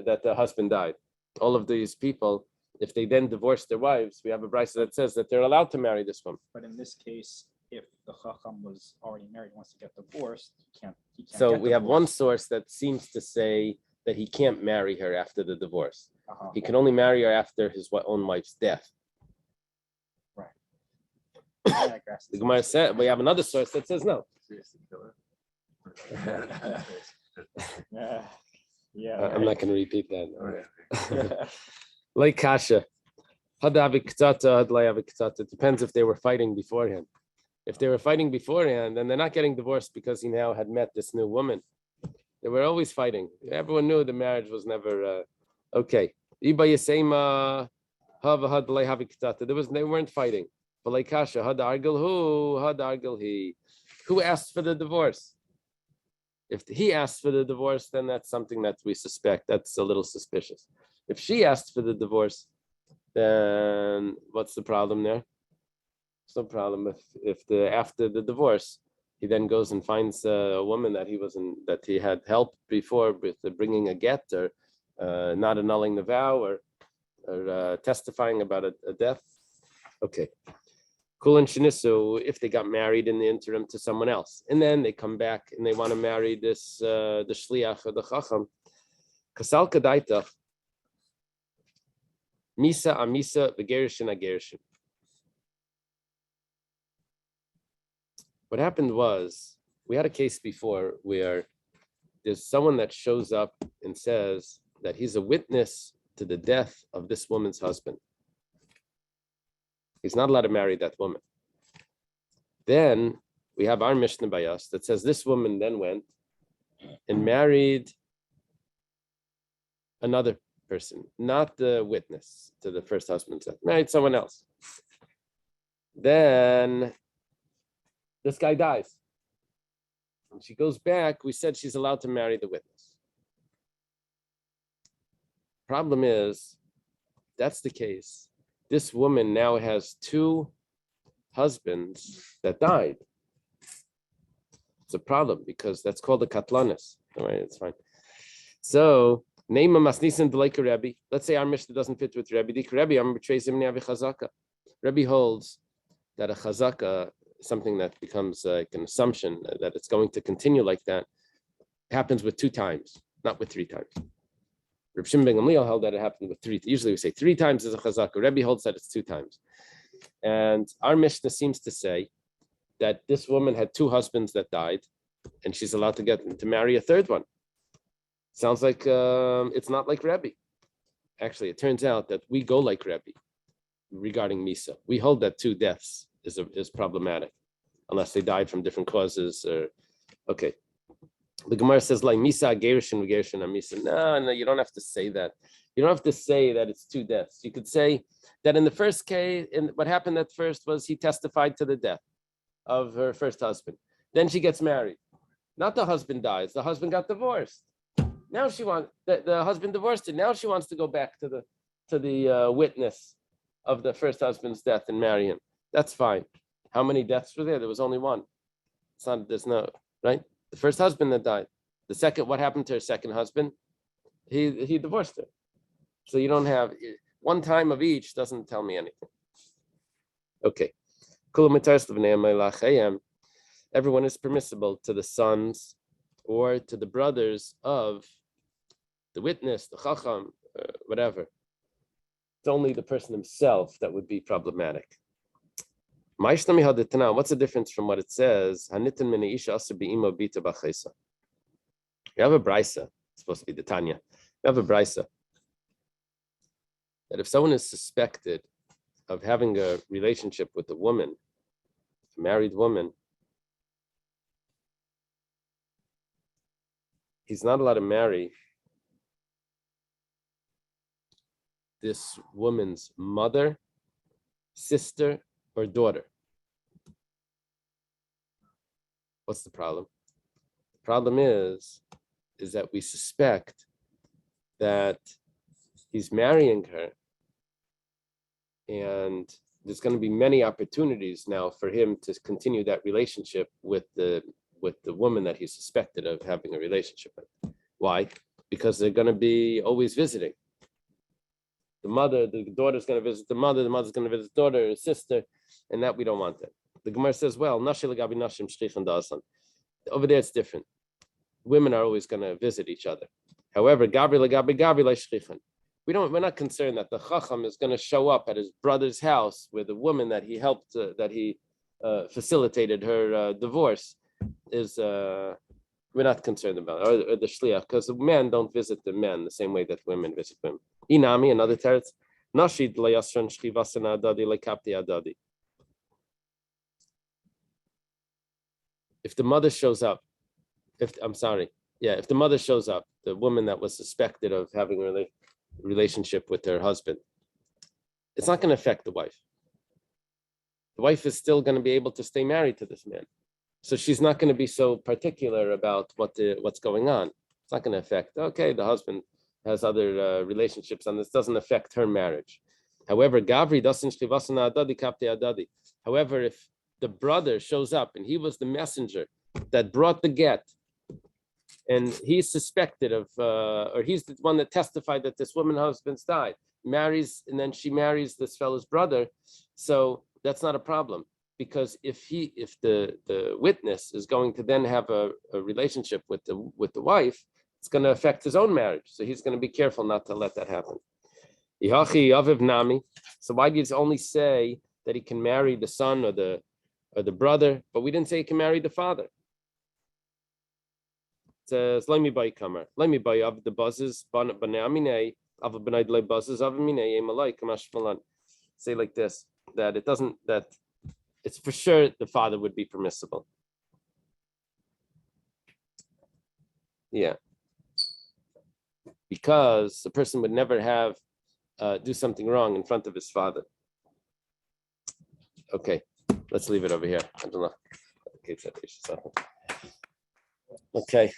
that the husband died. All of these people, if they then divorce their wives, we have a brisa that says that they're allowed to marry this woman. But in this case, if the Chacham was already married, wants to get divorced, he can't So get we have one divorced. source that seems to say that he can't marry her after the divorce. Uh-huh. He can only marry her after his own wife's death. Yeah, I guess. The Gemara said we have another source that says no. Yeah. Yeah. I'm not going to repeat that. right. Like kasha, had aviktsata, had aviktsata. It depends if they were fighting beforehand. If they were fighting beforehand, then they're not getting divorced because he now had met this new woman. They were always fighting. Everyone knew the marriage was never okay. They weren't fighting. But like kasha, had argil he. Who asked for the divorce? If he asked for the divorce, then that's something that we suspect. That's a little suspicious. If she asked for the divorce, then what's the problem there? There's no problem if after the divorce, he then goes and finds a woman that he had helped before with bringing a get or not annulling the vow or testifying about a death. Okay. Kulin Shinisu, if they got married in the interim to someone else, and then they come back and they want to marry the shliach or the chacham, kasal kadaita, misa amisa v'gerishin agerishin. What happened was we had a case before where there's someone that shows up and says that he's a witness to the death of this woman's husband. He's not allowed to marry that woman. Then we have our Mishnah by us that says this woman then went and married another person, not the witness to the first husband's death, married someone else. Then this guy dies. When she goes back, we said she's allowed to marry the witness. Problem is, that's the case. This woman now has two husbands that died. It's a problem because that's called a katlanis. All right, it's fine. So, name a masnisin like a Rebbe. Let's say our Mishnah doesn't fit with Rebbe. Rebbe holds that a chazaka, something that becomes like an assumption that it's going to continue like that, happens with 2 times, not with 3 times. Reb Shimon ben Gamliel held that it happened with 3. Usually we say 3 times is a chazaka. Rebbe holds that it's 2 times. And our Mishnah seems to say that this woman had 2 husbands that died, and she's allowed to marry a 3rd one. Sounds like it's not like Rebbe. Actually, it turns out that we go like Rebbe regarding Misa. We hold that 2 deaths is problematic, unless they died from different causes. Okay. The Gemara says like Misa Gerishin Gerishin Misa. No, you don't have to say that. You don't have to say that it's 2 deaths. You could say that in the first case, what happened at first was he testified to the death of her first husband. Then she gets married. Not the husband dies. The husband got divorced. Now she wants the husband divorced her. Now she wants to go back to the witness of the first husband's death and marry him. That's fine. How many deaths were there? There was only one. It's not. There's no right. The first husband that died. The second. What happened to her second husband? He divorced her. So you don't have one time of each. Doesn't tell me anything. Okay. Everyone is permissible to the sons or to the brothers of the witness, the chacham, whatever. It's only the person himself that would be problematic. What's the difference from what it says? You have a brisa, it's supposed to be the Tanya. You have a brisa that if someone is suspected of having a relationship with a woman, a married woman, he's not allowed to marry this woman's mother, sister, or daughter. What's the problem? The problem is that we suspect that he's marrying her, and there's going to be many opportunities now for him to continue that relationship with the woman that he's suspected of having a relationship with. Why? Because they're going to be always visiting. The daughter's going to visit the mother's going to visit the daughter, or sister, and that we don't want that. The Gemara says, well, over there it's different. Women are always going to visit each other. However, we're not concerned that the chacham is going to show up at his brother's house with a woman that he helped, that he facilitated her divorce. We're not concerned about it, or the shliach, because men don't visit the men the same way that women visit women. Inami, another teretz, nashid layasran shchivasana adadi lekapti adadi. If the mother shows up, if the mother shows up, the woman that was suspected of having a relationship with her husband, it's not going to affect the wife. The wife is still going to be able to stay married to this man. So she's not going to be so particular about what's going on. It's not going to affect, okay, the husband has other relationships, and this doesn't affect her marriage. However, Gavri doesn't. However, if the brother shows up and he was the messenger that brought the get, and he's suspected of, or he's the one that testified that this woman's husband's died, marries, and then she marries this fellow's brother, so that's not a problem. Because if the witness is going to then have a relationship with the wife, it's going to affect his own marriage. So he's going to be careful not to let that happen. So why do you only say that he can marry the son or the brother, but we didn't say he can marry the father? It says, "Let me buy kamer. Let me buy of the buzzes, banamine, of a benai buzzes, of mine, emalai kamash malan." Say like this, that it doesn't, that it's for sure the father would be permissible. Yeah. Because the person would never have do something wrong in front of his father. Okay, let's leave it over here. I don't know. Okay.